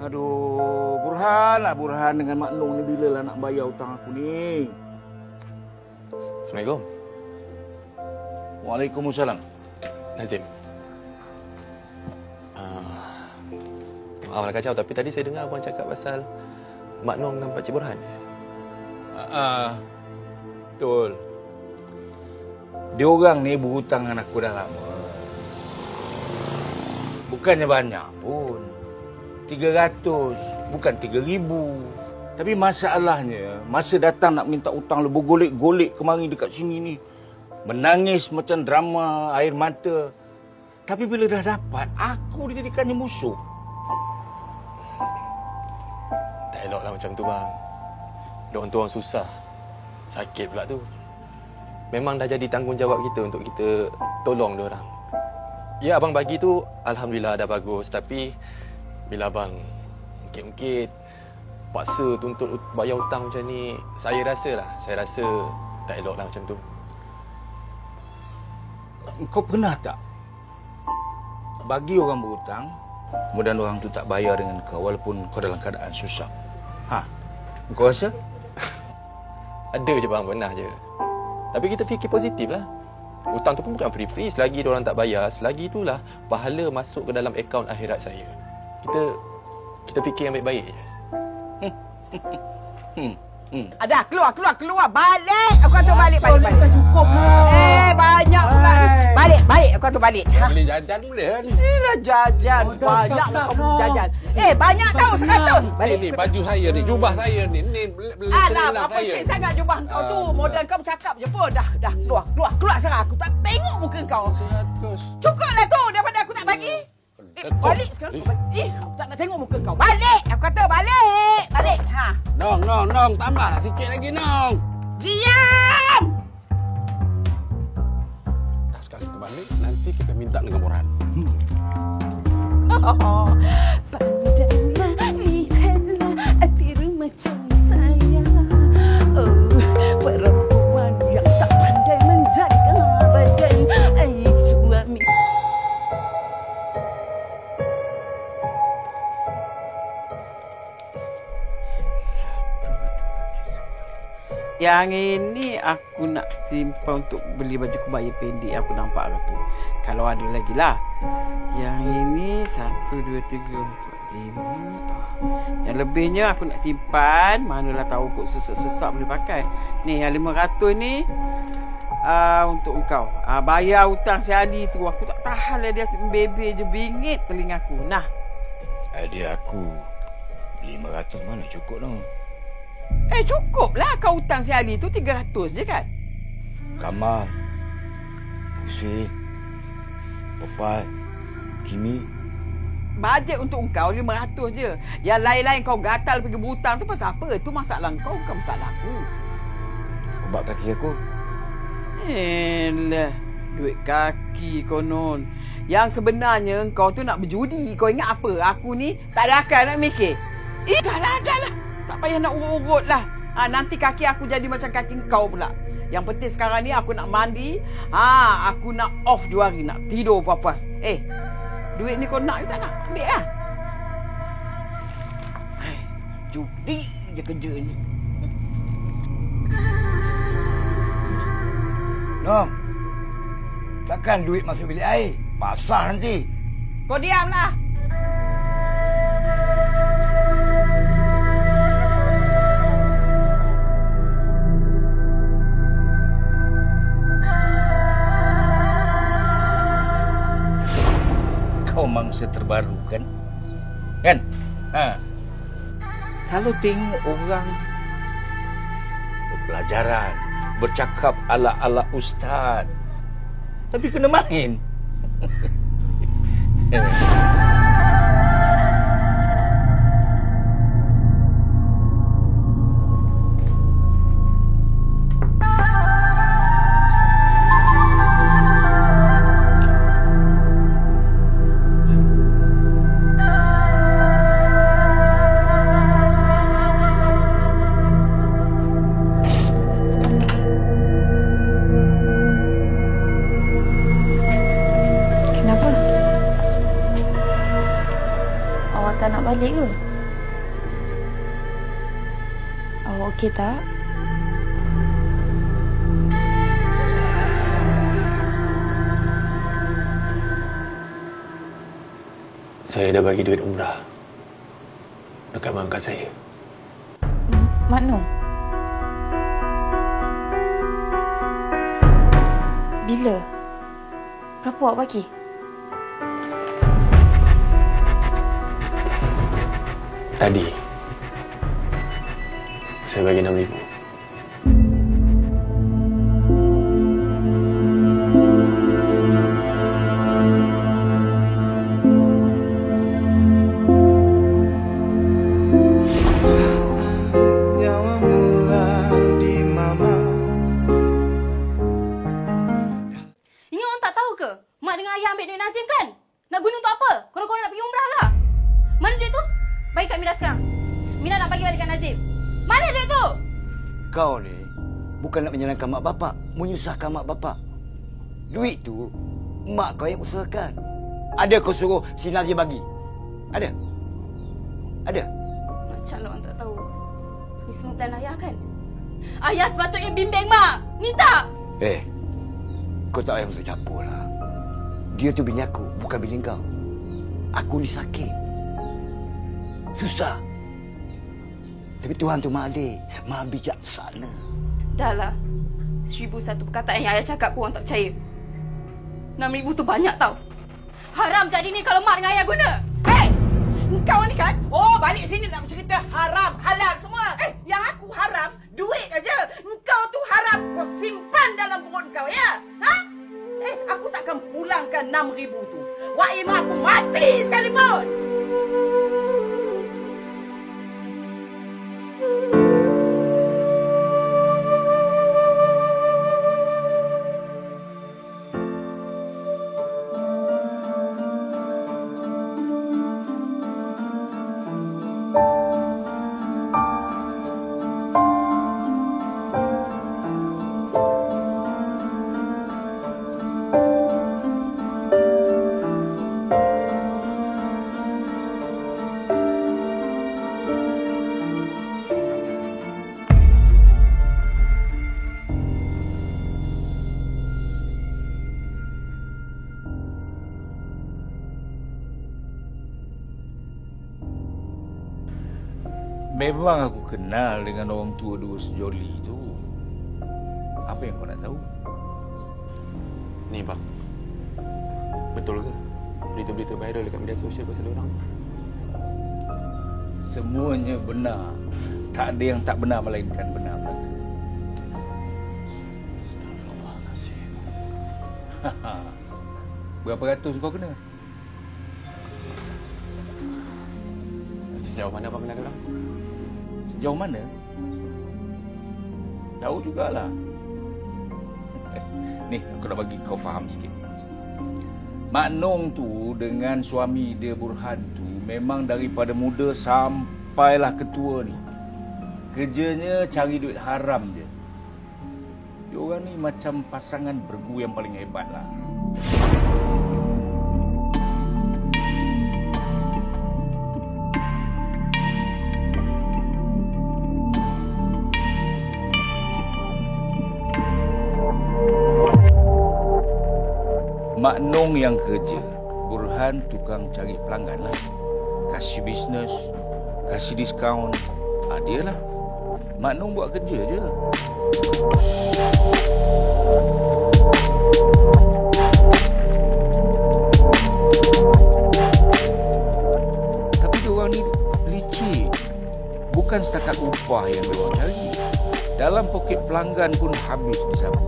Aduh, Burhan dengan Mak Long ni bila lah nak bayar hutang aku ni? Assalamualaikum. Waalaikumsalam. Nazim. Maaf nak kacau, tapi tadi saya dengar abang cakap pasal Mak Long dan Pak Cik Burhan. Betul. Dia orang ni berhutang dengan aku dah lama. Bukannya banyak pun. 300, bukan 3,000. Tapi masalahnya, masa datang nak minta hutang lu bergolek-golek kemari dekat sini ni. Menangis macam drama, air mata. Tapi bila dah dapat, aku dijadikannya musuh. Tak eloklah macam tu, bang. Diorang tu orang susah. Sakit pula tu. Memang dah jadi tanggungjawab kita untuk kita tolong diorang. Ya, abang bagi tu, alhamdulillah dah bagus. Tapi, bila abang ungkit-ungkit, paksa tuntut bayar hutang macam ni, saya rasa tak eloklah macam tu. Kau pernah tak bagi orang berhutang, kemudian orang tu tak bayar dengan kau walaupun kau dalam keadaan susah? Kau rasa? Ada je bang, pernah je. Tapi kita fikir positif lah. Hutang tu pun bukan free-free. Selagi diorang tak bayar, selagi itulah pahala masuk ke dalam akaun akhirat saya. Kita fikir yang baik-baik je. Ada, keluar. Balik. Aku kata balik. Cukup. Banyak pula. Balik. Aku kata balik. Boleh jajan boleh lah ni. Inilah jajan. Banyak kamu jajan. Banyak tahu 100. Balik. Ni baju saya ni, jubah saya ni. Ni alah, apa sen sangat jubah kau tu. Model kau bercakap je pun. Dah. Keluar sekarang. Aku tak tengok muka kau. 100. Cukuplah tu daripada aku tak bagi. Balik sekarang. Aku tak nak tengok muka kau. Balik. Aku kata balik. Nong. Tambahlah sikit lagi, Nong. Diam! Dah sekarang kita balik. Nanti kita minta dengan Burhan. Pandanglah, lihatlah tiru macam saya. Perempuan yang tak pandai menjaga badan suami. Yang ini aku nak simpan untuk beli baju kebaya pendek aku nampak tu. Kalau ada lagi lah. Yang ini 1, 2, 3, 4, 5. Yang lebihnya aku nak simpan. Manalah tahu kok sesak boleh pakai. Ni yang 500 ni untuk engkau. Bayar hutang si Ali tu. Aku tak tahan lah dia bebe je, bingit telinga aku. Nah. Adik aku 500 mana cukup no? Cukuplah kau hutang si Ali tu 300 je kan? Kamal, Husin, Popal, Kimi. Bajet untuk engkau 500 je. Yang lain-lain kau gatal pergi berhutang tu pasal apa? Tu masalah kau, bukan masalah aku. Kau bab kaki aku. Elah, duit kaki konon. Yang sebenarnya kau tu nak berjudi. Kau ingat apa? Aku ni tak ada akal nak mikir. Dah lah. Tak payah nak urut-urut lah. Nanti kaki aku jadi macam kaki kau pula. Yang penting sekarang ni aku nak mandi. Aku nak off 2 hari. Nak tidur puas-puas. Duit ni kau nak ke tak nak? Ambil lah. Judi je kerja ni. Nom, takkan duit masuk bilik air? Basah nanti. Kau diamlah. Kau mangsa terbaru kan? Kan? Kalau tengok orang berpelajaran, bercakap ala-ala ustaz, tapi kena main. Balik ke? Awak okey tak? Saya dah bagi duit umrah dekat mak angkat saya. Mak Noh? Bila? Berapa awak bagi? Tadi saya bagi 6,000. Nyawa mula di mama. Ingat orang tak tahu ke? Mak dengan ayah ambil duit Nazim kan? Nak guna untuk apa? Korang-korang nak pergi umrah lah. Mana duit tu? Bagi kat Mira sekarang. Mira nak bagi balik kat Nazim. Mana duit tu? Kau ni bukan nak menyenangkan mak bapak, menyusahkan mak bapak. Duit tu mak kau yang usahakan. Ada kau suruh si Nazim bagi? Ada? Macam lah orang tak tahu. Ni semua plan ayah kan? Ayah sepatutnya bimbing mak. Ni tak? Kau tak payah masuk campur lah. Dia tu bini aku, bukan bini kau. Aku ni sakit. Susah. Tapi Tuhan tu maha adil, maha bijaksana. Dah lah. 1,001 perkataan yang ayah cakap pun orang tak percaya. 6,000 tu banyak tau. Haram jadi ni kalau mak dengan ayah guna. Kau ni kan? Balik sini nak bercerita haram, halal semua. Yang aku haram, duit aja. Engkau tu haram, kau simpan dalam perut kau, ya? Aku takkan pulangkan 6,000 tu. Wak Imah aku mati sekalipun. Memang aku kenal dengan orang tua dua sejoli tu. Apa yang kau nak tahu? Ni bang, betul ke berita-berita viral dekat media sosial pasal orang? Semuanya benar. Tak ada yang tak benar melainkan benar belaka. Astagfirullahalazim. Berapa ratus kau kena? Sejauh mana abang kenal orang? Sejauh mana? Tahu jugalah. Ni, aku nak bagi kau faham sikit. Mak Nong tu dengan suami dia Burhan tu memang daripada muda sampailah ketua ni. Kerjanya cari duit haram je. Diorang ni macam pasangan bergu yang paling hebat lah. Mak Nong yang kerja, Burhan tukang cari pelanggan lah. Kasih bisnes, kasih diskaun. Dia lah. Mak Nong buat kerja je. Tapi diorang ni licik. Bukan setakat upah yang diorang cari. Dalam poket pelanggan pun habis di sana.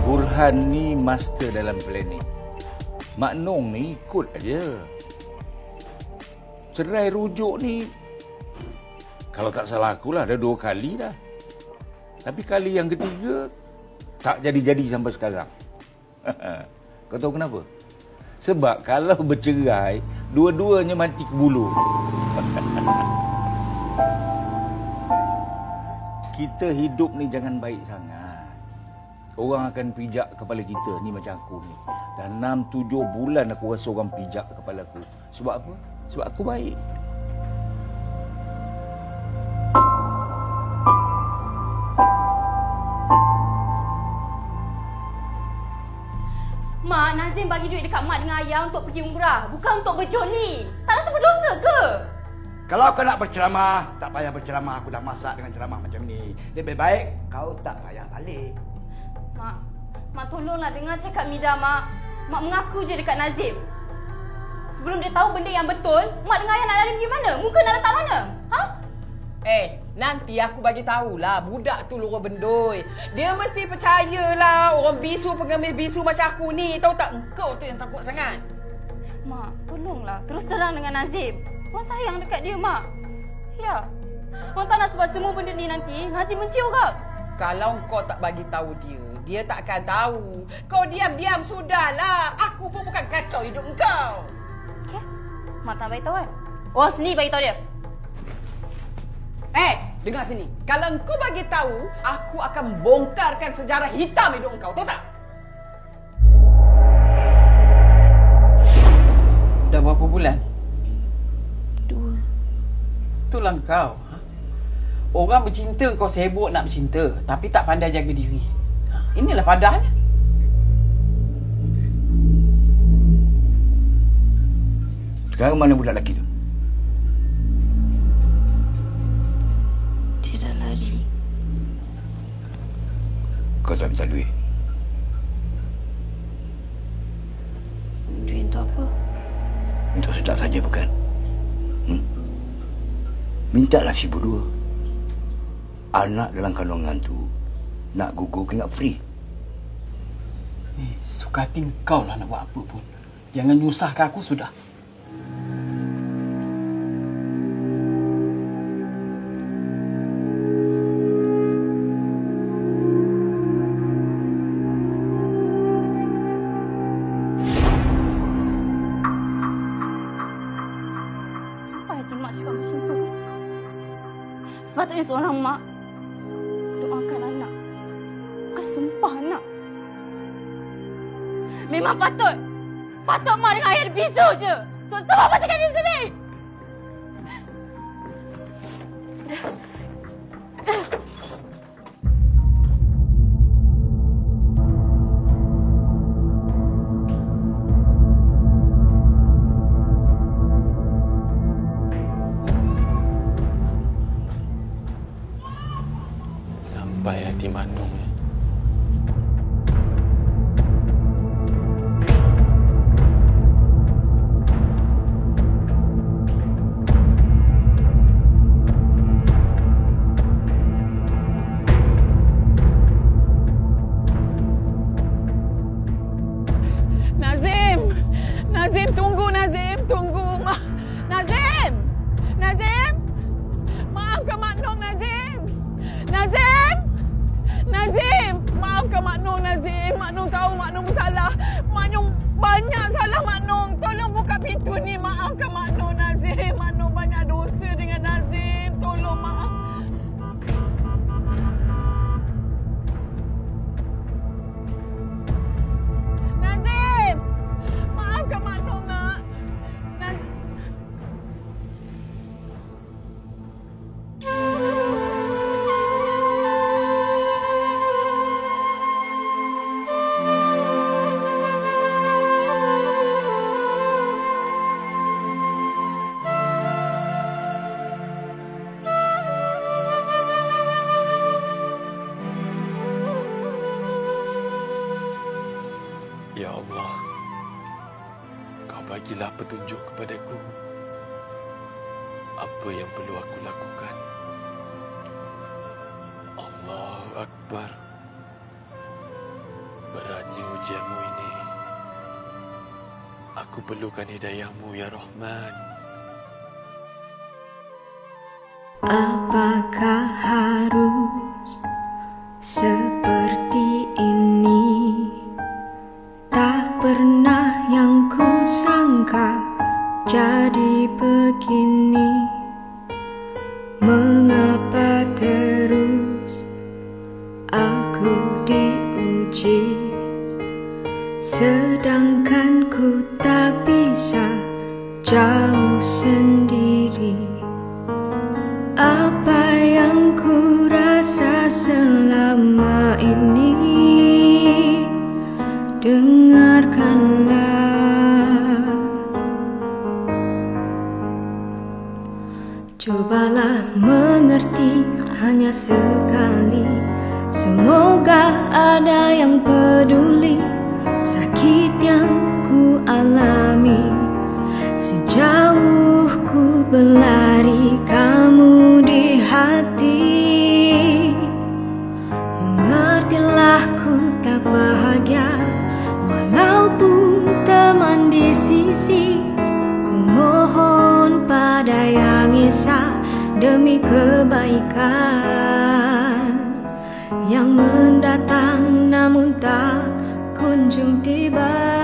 Burhan ni master dalam planning. Mak Nong ni ikut aja. Cerai rujuk ni, kalau tak salah akulah, ada 2 kali dah. Tapi kali yang ketiga, tak jadi-jadi sampai sekarang. Kau tahu kenapa? Sebab kalau bercerai, dua-duanya mati ke bulu. Kita hidup ni jangan baik sangat. Orang akan pijak kepala kita ni macam aku ni. Dah 6-7 bulan aku rasa orang pijak kepala aku. Sebab apa? Sebab aku baik. Mak, Nazim bagi duit dekat mak dengan ayah untuk pergi umrah. Bukan untuk berjoni. Tak rasa berdosa ke? Kalau kau nak berceramah, tak payah berceramah. Aku dah masak dengan ceramah macam ni. Lebih baik kau tak payah balik. Mak tolonglah dengar cakap Mida, Mak. Mak mengaku je dekat Nazim. Sebelum dia tahu benda yang betul, Mak dengan ayah nak lari pergi mana? Muka nak letak mana? Ha? Nanti aku bagi tahulah budak tu lorong bendoi. Dia mesti percayalah orang bisu pengemis bisu macam aku ni. Tahu tak, engkau tu yang takut sangat. Mak, tolonglah terus terang dengan Nazim. Orang sayang dekat dia, Mak. Ya. Orang tak nak sebab semua benda ni nanti Nazim benci orang. Kalau kau tak bagi tahu dia tak akan tahu. Kau diam-diam sudahlah. Aku pun bukan kacau hidup engkau. Okey. Mak tak bagi tahu kan? Orang sini bagi tahu dia. Dengar sini. Kalau engkau bagi tahu, aku akan bongkarkan sejarah hitam hidup engkau. Tahu tak? Dah berapa bulan? 2. Itulah kau. Orang bercinta kau sibuk nak bercinta, tapi tak pandai jaga diri. Inilah padahnya. Sekarang mana budak lelaki tu? Dia dah lari. Kau tak minta duit? Duit untuk apa? Untuk sedap saja bukan? Mintalah si berdua. Anak dalam kandungan tu nak gugur ke nak free? Suka hati kau lah nak buat apa pun. Jangan nyusahkan aku sudah. Sampai hati mak cakap macam tu. Sepatutnya seorang mak doakan anak. Bukan sumpah anak. Memang patut mak dengan ayah bisu je. Sebab apa tekan diri sendiri? Sampai hati Mak Nong. banyak salah Mak Long. Tolong buka pintu ni. Maafkan Mak Long, Nazim. Mak Long banyak dosa dengan Nazim. Tolong maaf. Nazim! Maafkan Mak Long, nak. Nazim. Ya Allah, Kau bagilah petunjuk kepadaku. Apa yang perlu aku lakukan? Allahu Akbar. Beratnya ujianmu ini. Aku perlukan hidayahmu, Ya Rahman. Apakah harus seperti ini? Tak pernah yang ku sangka jadi begini. Mengapa terus aku diuji, sedangkan ku tak bisa jauh sendiri. Apa yang ku rasa selama ini, dengarkanlah. Cobalah mengerti hanya sekali. Semoga ada yang peduli sakit yang ku alami. Sejauh ku berlari, kamu di hati. Mengertilah ku tak bahagia walaupun teman di sisi. Ku mohon pada Yang Esa demi kebaikan yang mendatang namun tak kunjung tiba.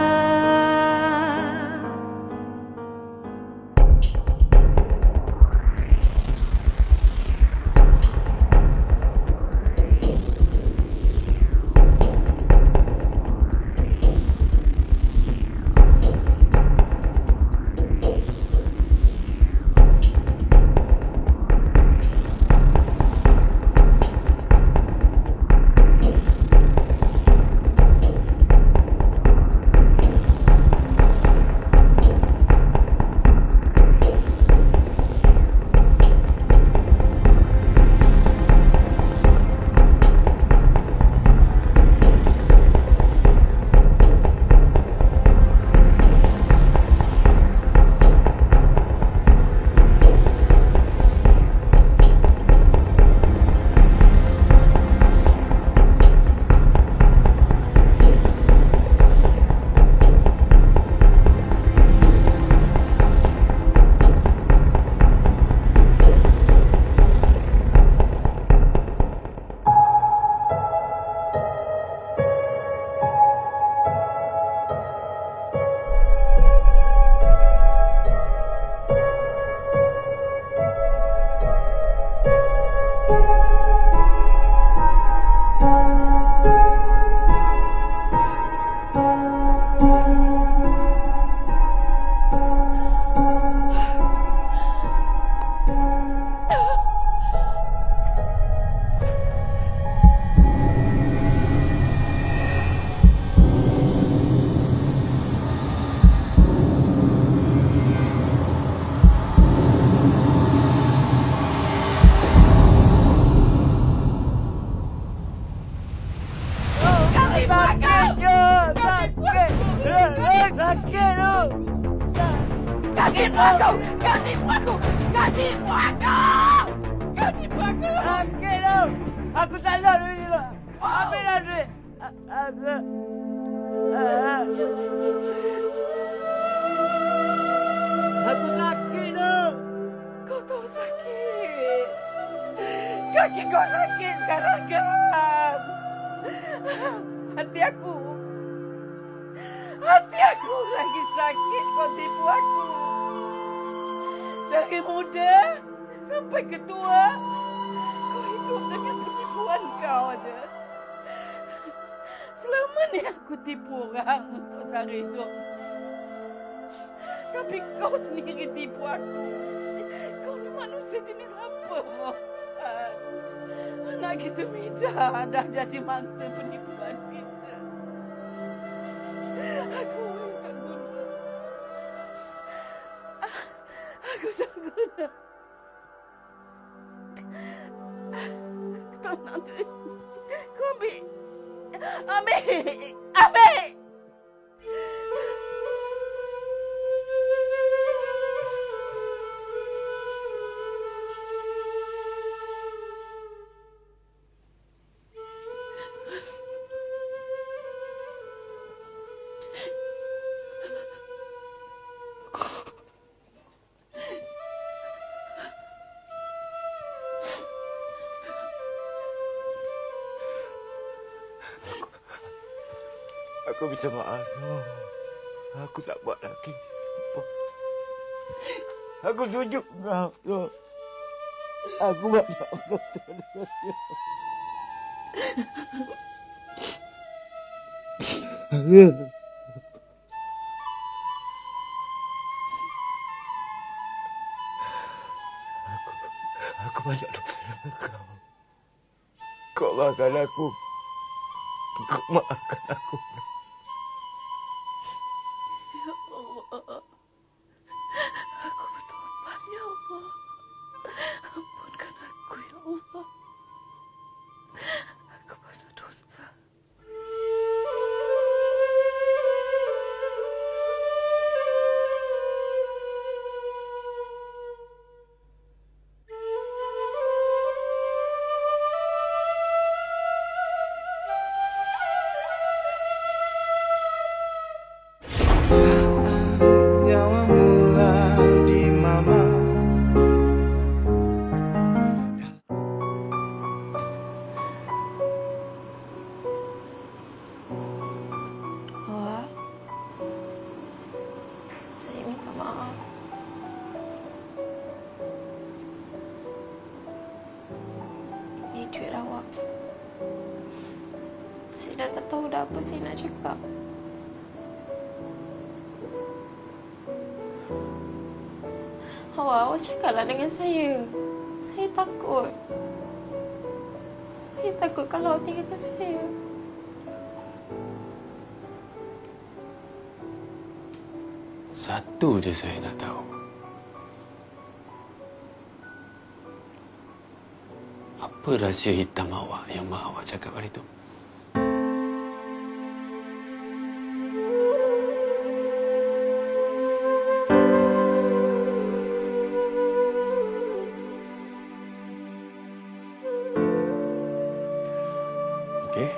Kaki aku! Kaki aku! Kaki aku! Kaki aku! Sakit tau! Aku tak nak duit ni lah. Ambillah duit. Aku sakit tau. Kau tahu sakit. Kaki kau sakit sekarang kan? Hati aku Aku lagi sakit kau tipu aku. Dari muda sampai ketua, kau hidup dengan penipuan kau aja. Selama ni aku tipu orang untuk sara hidup. Tapi kau sendiri tipu aku. Kau ni manusia jenis apa, Mohan? Anak kita Mida dah jadi mangsa penipuan kita. Aku tak guna. Aku tak guna. Aku tak nak duit. Kau ambil. Ambil! Aku minta maaf. Aku tak buat lagi. Aku tunjuk kau. Aku banyak berdosa dengan dia. Aku banyak lupa dengan kau. Kau maafkan aku. Kau maafkan aku. Ya Allah. Aku bertobat, Ya Allah. Ampunkan aku, Ya Allah. Aku banyak dosa. Saat nyawa mula di mama. Awak, saya minta maaf. Ini duit awak. Saya dah tak tahu dah apa saya nak cakap. Awak cakaplah dengan saya. Saya takut. Saya takut kalau awak tinggalkan saya. Satu je saya nak tahu. Apa rahsia hitam awak yang mak awak cakap hari itu? Okey.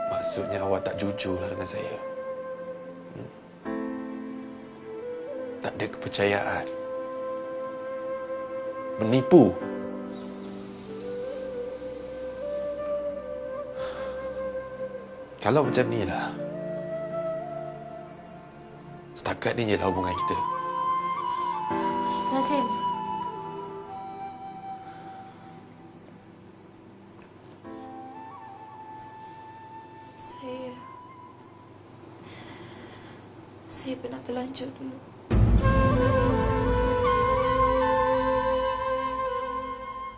Maksudnya awak tak jujurlah dengan saya. Tak ada kepercayaan. Menipu. Kalau macam ni lah, setakat ni je lah hubungan kita. Nazim. Saya pernah terlanjur dulu.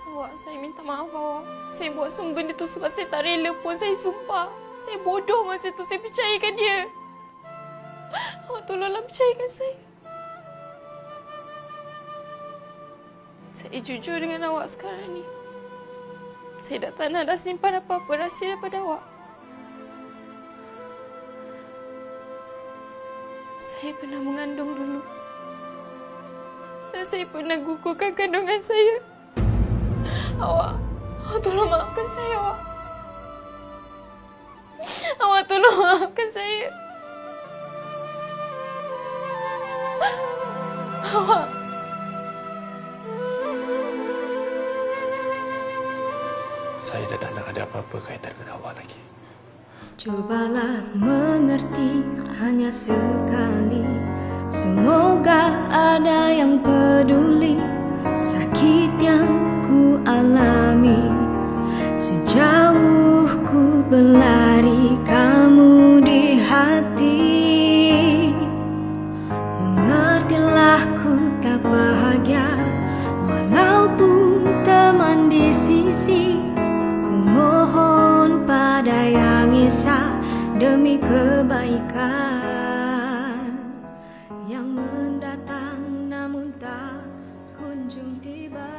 Awak, saya minta maaf awak. Saya buat semua benda tu sebab saya tak rela pun. Saya sumpah. Saya bodoh masa tu. Saya percayakan dia. Awak tolonglah percayakan saya. Saya jujur dengan awak sekarang ni. Saya tak nak dah simpan apa-apa rahsia daripada awak. Saya pernah mengandung dulu. Dan saya pernah gugurkan kandungan saya. Awak tolong maafkan saya, awak. Awak tolong maafkan saya. Awak. Saya dah tak nak ada apa-apa kaitan dengan awak lagi. Cobalah mengerti hanya sekali. Semoga ada yang peduli sakit yang ku alami. Sejauh ku berlari, kamu di hati. Mengertilah ku tak bahagia, walaupun teman di sisi. Ku mohon pada Yang Esa demi kebaikan yang mendatang namun tak kunjung tiba.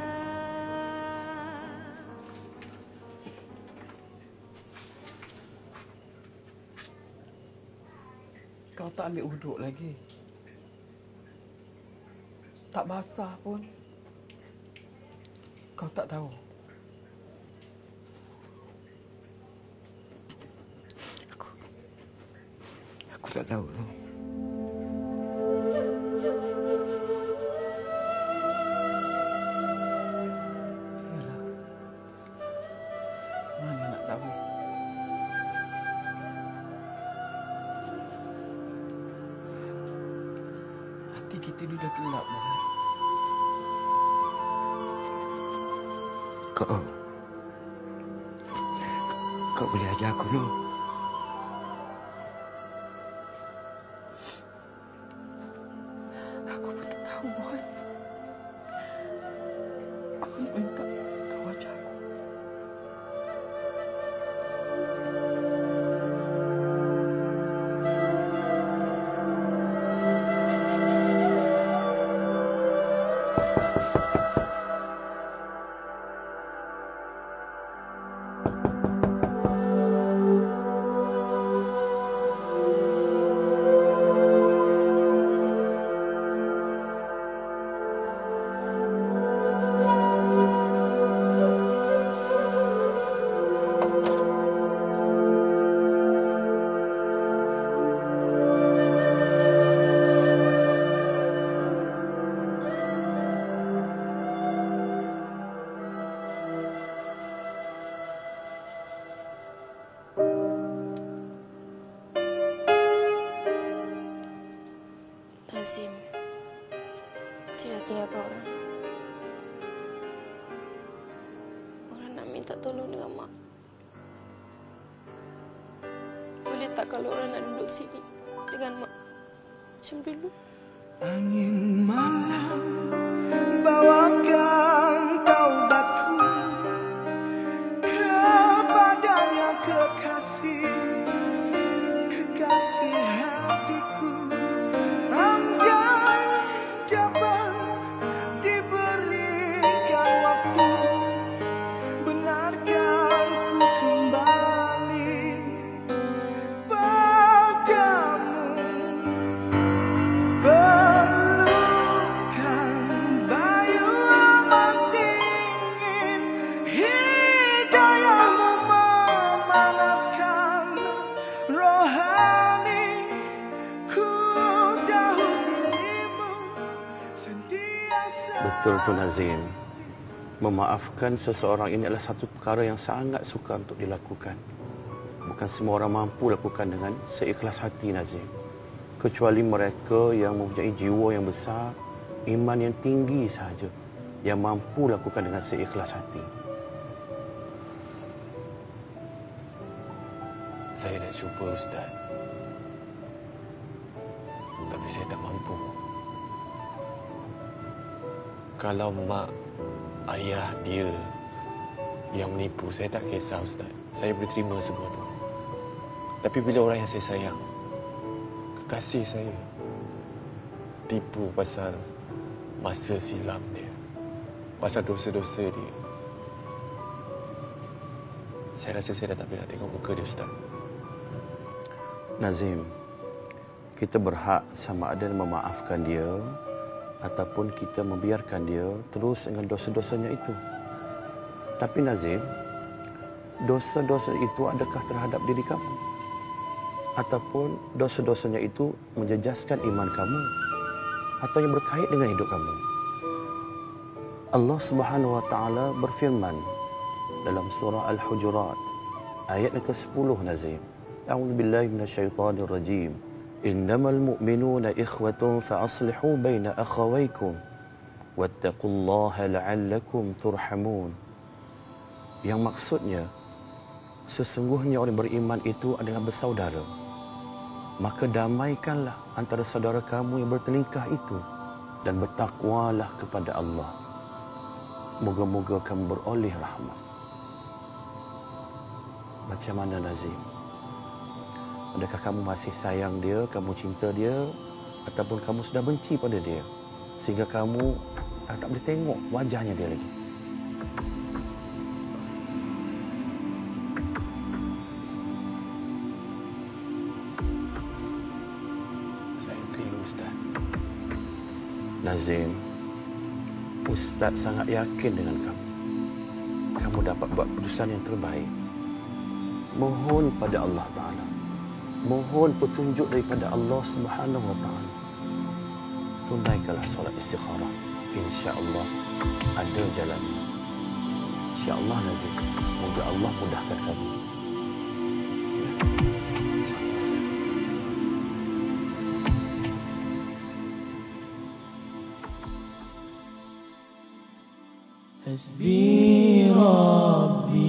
Kau tak ambil uduk lagi. Tak basah pun. Kau tak tahu. Aku tak tahu tu. Yalah. Mana nak tahu. Hati kita ni dah gelap dah. Kau boleh ajar aku tu. Aku pun tak tahu, Boy. Aku nak minta kau ajar aku. Nazim, tidak tinggalkan orang. Orang nak minta tolong dengan mak. Boleh tak kalau orang nak duduk sini dengan mak macam dulu? Angin malam bawakan taubatku kepadanya kekasih, kekasih hatiku. Andai dapat diberikan waktu, benarkan ku kembali padamu. Pelukan bayu amat dingin, hidayahmu memanaskan rohani. Ku tahu dirimu sentiasa. Betul tu Nazim. Memaafkan seseorang ini adalah satu perkara yang sangat sukar untuk dilakukan. Bukan semua orang mampu lakukan dengan seikhlas hati, Nazim. Kecuali mereka yang mempunyai jiwa yang besar, iman yang tinggi sahaja yang mampu lakukan dengan seikhlas hati. Saya nak cuba, Ustaz. Tapi saya tak mampu. Kalau mak, ayah dia yang menipu, saya tak kisah, Ustaz. Saya boleh terima semua tu. Tapi bila orang yang saya sayang, kekasih saya, tipu pasal masa silam dia, pasal dosa-dosa dia, saya rasa saya dah tak boleh nak tengok muka dia, Ustaz. Nazim, kita berhak sama ada memaafkan dia ataupun kita membiarkan dia terus dengan dosa-dosanya itu. Tapi Nazim, dosa-dosa itu adakah terhadap diri kamu? Ataupun dosa-dosanya itu menjejaskan iman kamu? Atau yang berkait dengan hidup kamu? Allah Subhanahu Wa Taala berfirman dalam surah Al-Hujurat ayat ke-10 Nazim. A'udzubillahi minasyaitonirrajim. Innamal mu'minuna ikhwatun fa'aslihu baina akhawaykum wattaqullaha la'allakum turhamun. Yang maksudnya, sesungguhnya orang beriman itu adalah bersaudara. Maka damaikanlah antara saudara kamu yang bertelingkah itu dan bertakwalah kepada Allah. Moga-moga kamu beroleh rahmat. Macam mana Nazim? Adakah kamu masih sayang dia, kamu cinta dia, ataupun kamu sudah benci pada dia sehingga kamu tak boleh tengok wajahnya dia lagi? Saya keliru, Ustaz. Nazim, Ustaz sangat yakin dengan kamu. Kamu dapat buat keputusan yang terbaik. Mohon pada Allah Ta'ala. Mohon petunjuk daripada Allah Subhanahu Wa Ta'ala. Tunaikanlah solat istikharah. InsyaAllah ada jalannya. InsyaAllah Nazim. Moga Allah mudahkan kamu. Hasbi Rabbi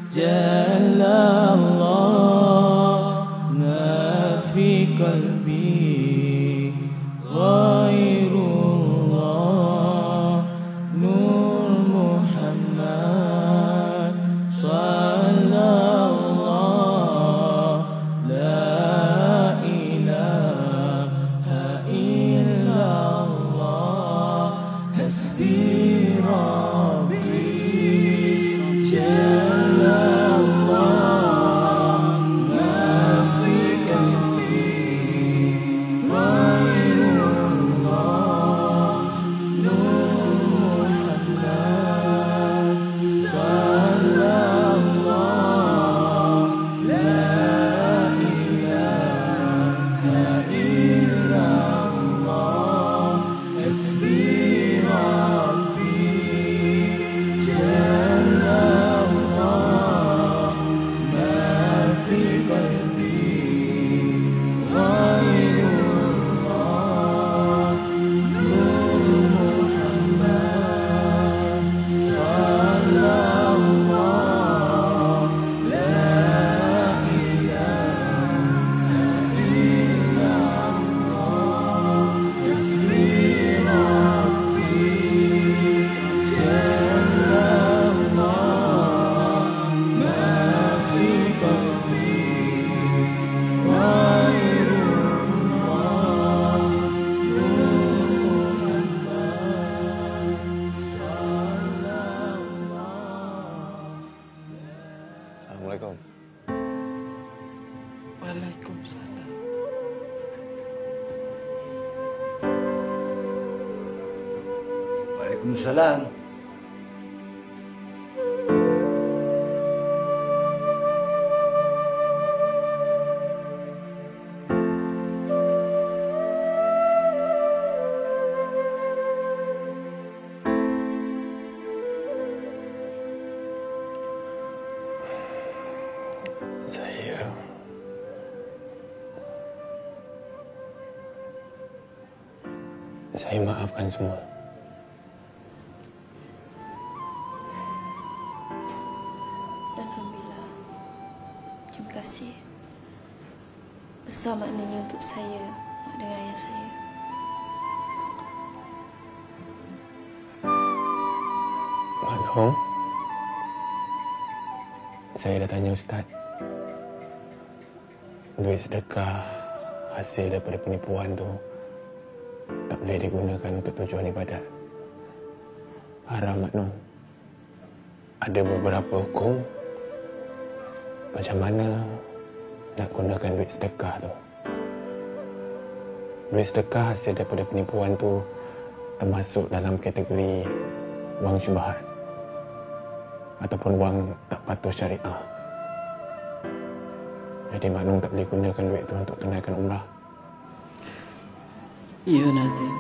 Jalla Allah ma fi qalbi ghairullah Nur Muhammad sallallahu la ilaha illallah Hasbi Assalamualaikum. Waalaikumsalam. Waalaikumsalam. Saya maafkan semua. Alhamdulillah. Terima kasih. Besar maknanya untuk saya, mak dengan ayah saya. Maklum. Saya dah tanya Ustaz. Duit sedekah hasil daripada penipuan tu tak boleh digunakan untuk tujuan ibadat. Haram, Maknum. Ada beberapa hukum macam mana nak gunakan duit sedekah tu. Duit sedekah hasil daripada penipuan tu termasuk dalam kategori wang syubhat ataupun wang tak patuh syariah. Jadi Maknum tak boleh gunakan duit tu untuk tunaikan umrah. Ya Nazim.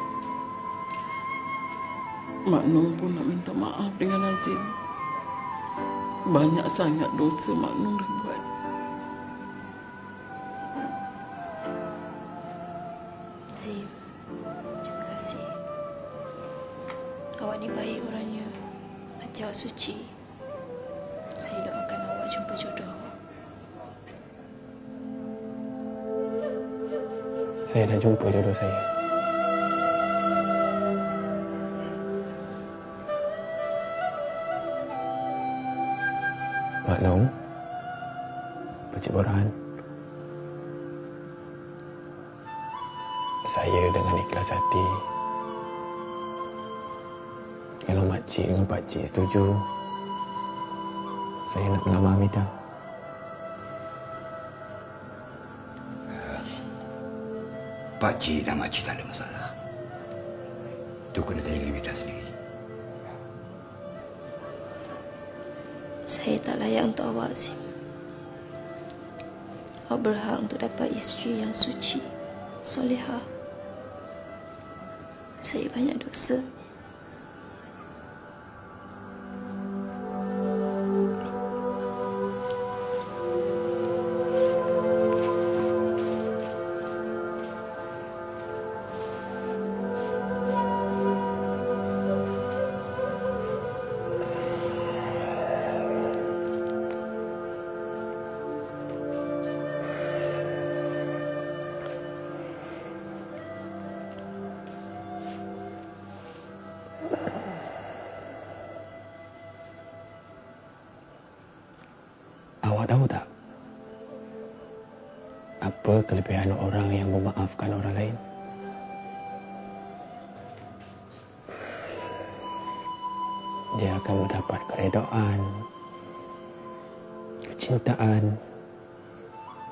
Maknum pun nak minta maaf dengan Nazim. Banyak sangat dosa Mak Nur dah buat. Zim, terima kasih. Awak ni baik orangnya. Hati awak suci. Saya doakan awak jumpa jodoh awak. Saya dah jumpa jodoh saya. Maklum, Pakcik Borhan, saya dengan ikhlas hati, kalau makcik dengan pakcik setuju, saya nak melamar Mida. Pakcik dan makcik tak ada masalah. Itu kena tanya dengan Mida sendiri. Saya tak layak untuk awak, Zim. Awak berhak untuk dapat isteri yang suci, solehah. Saya banyak dosa. Awak tahu tak? Apa kelebihan orang yang memaafkan orang lain? Dia akan mendapat keredaan, kecintaan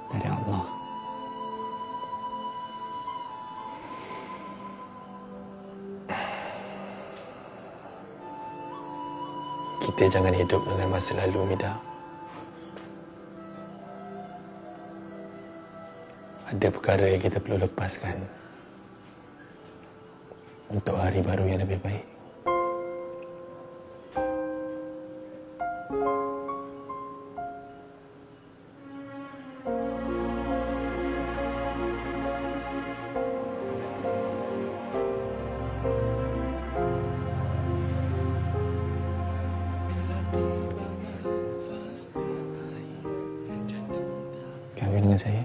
dari Allah. Kita jangan hidup dengan masa lalu, Mida. Ada perkara yang kita perlu lepaskan untuk hari baru yang lebih baik. Kahwin dengan saya?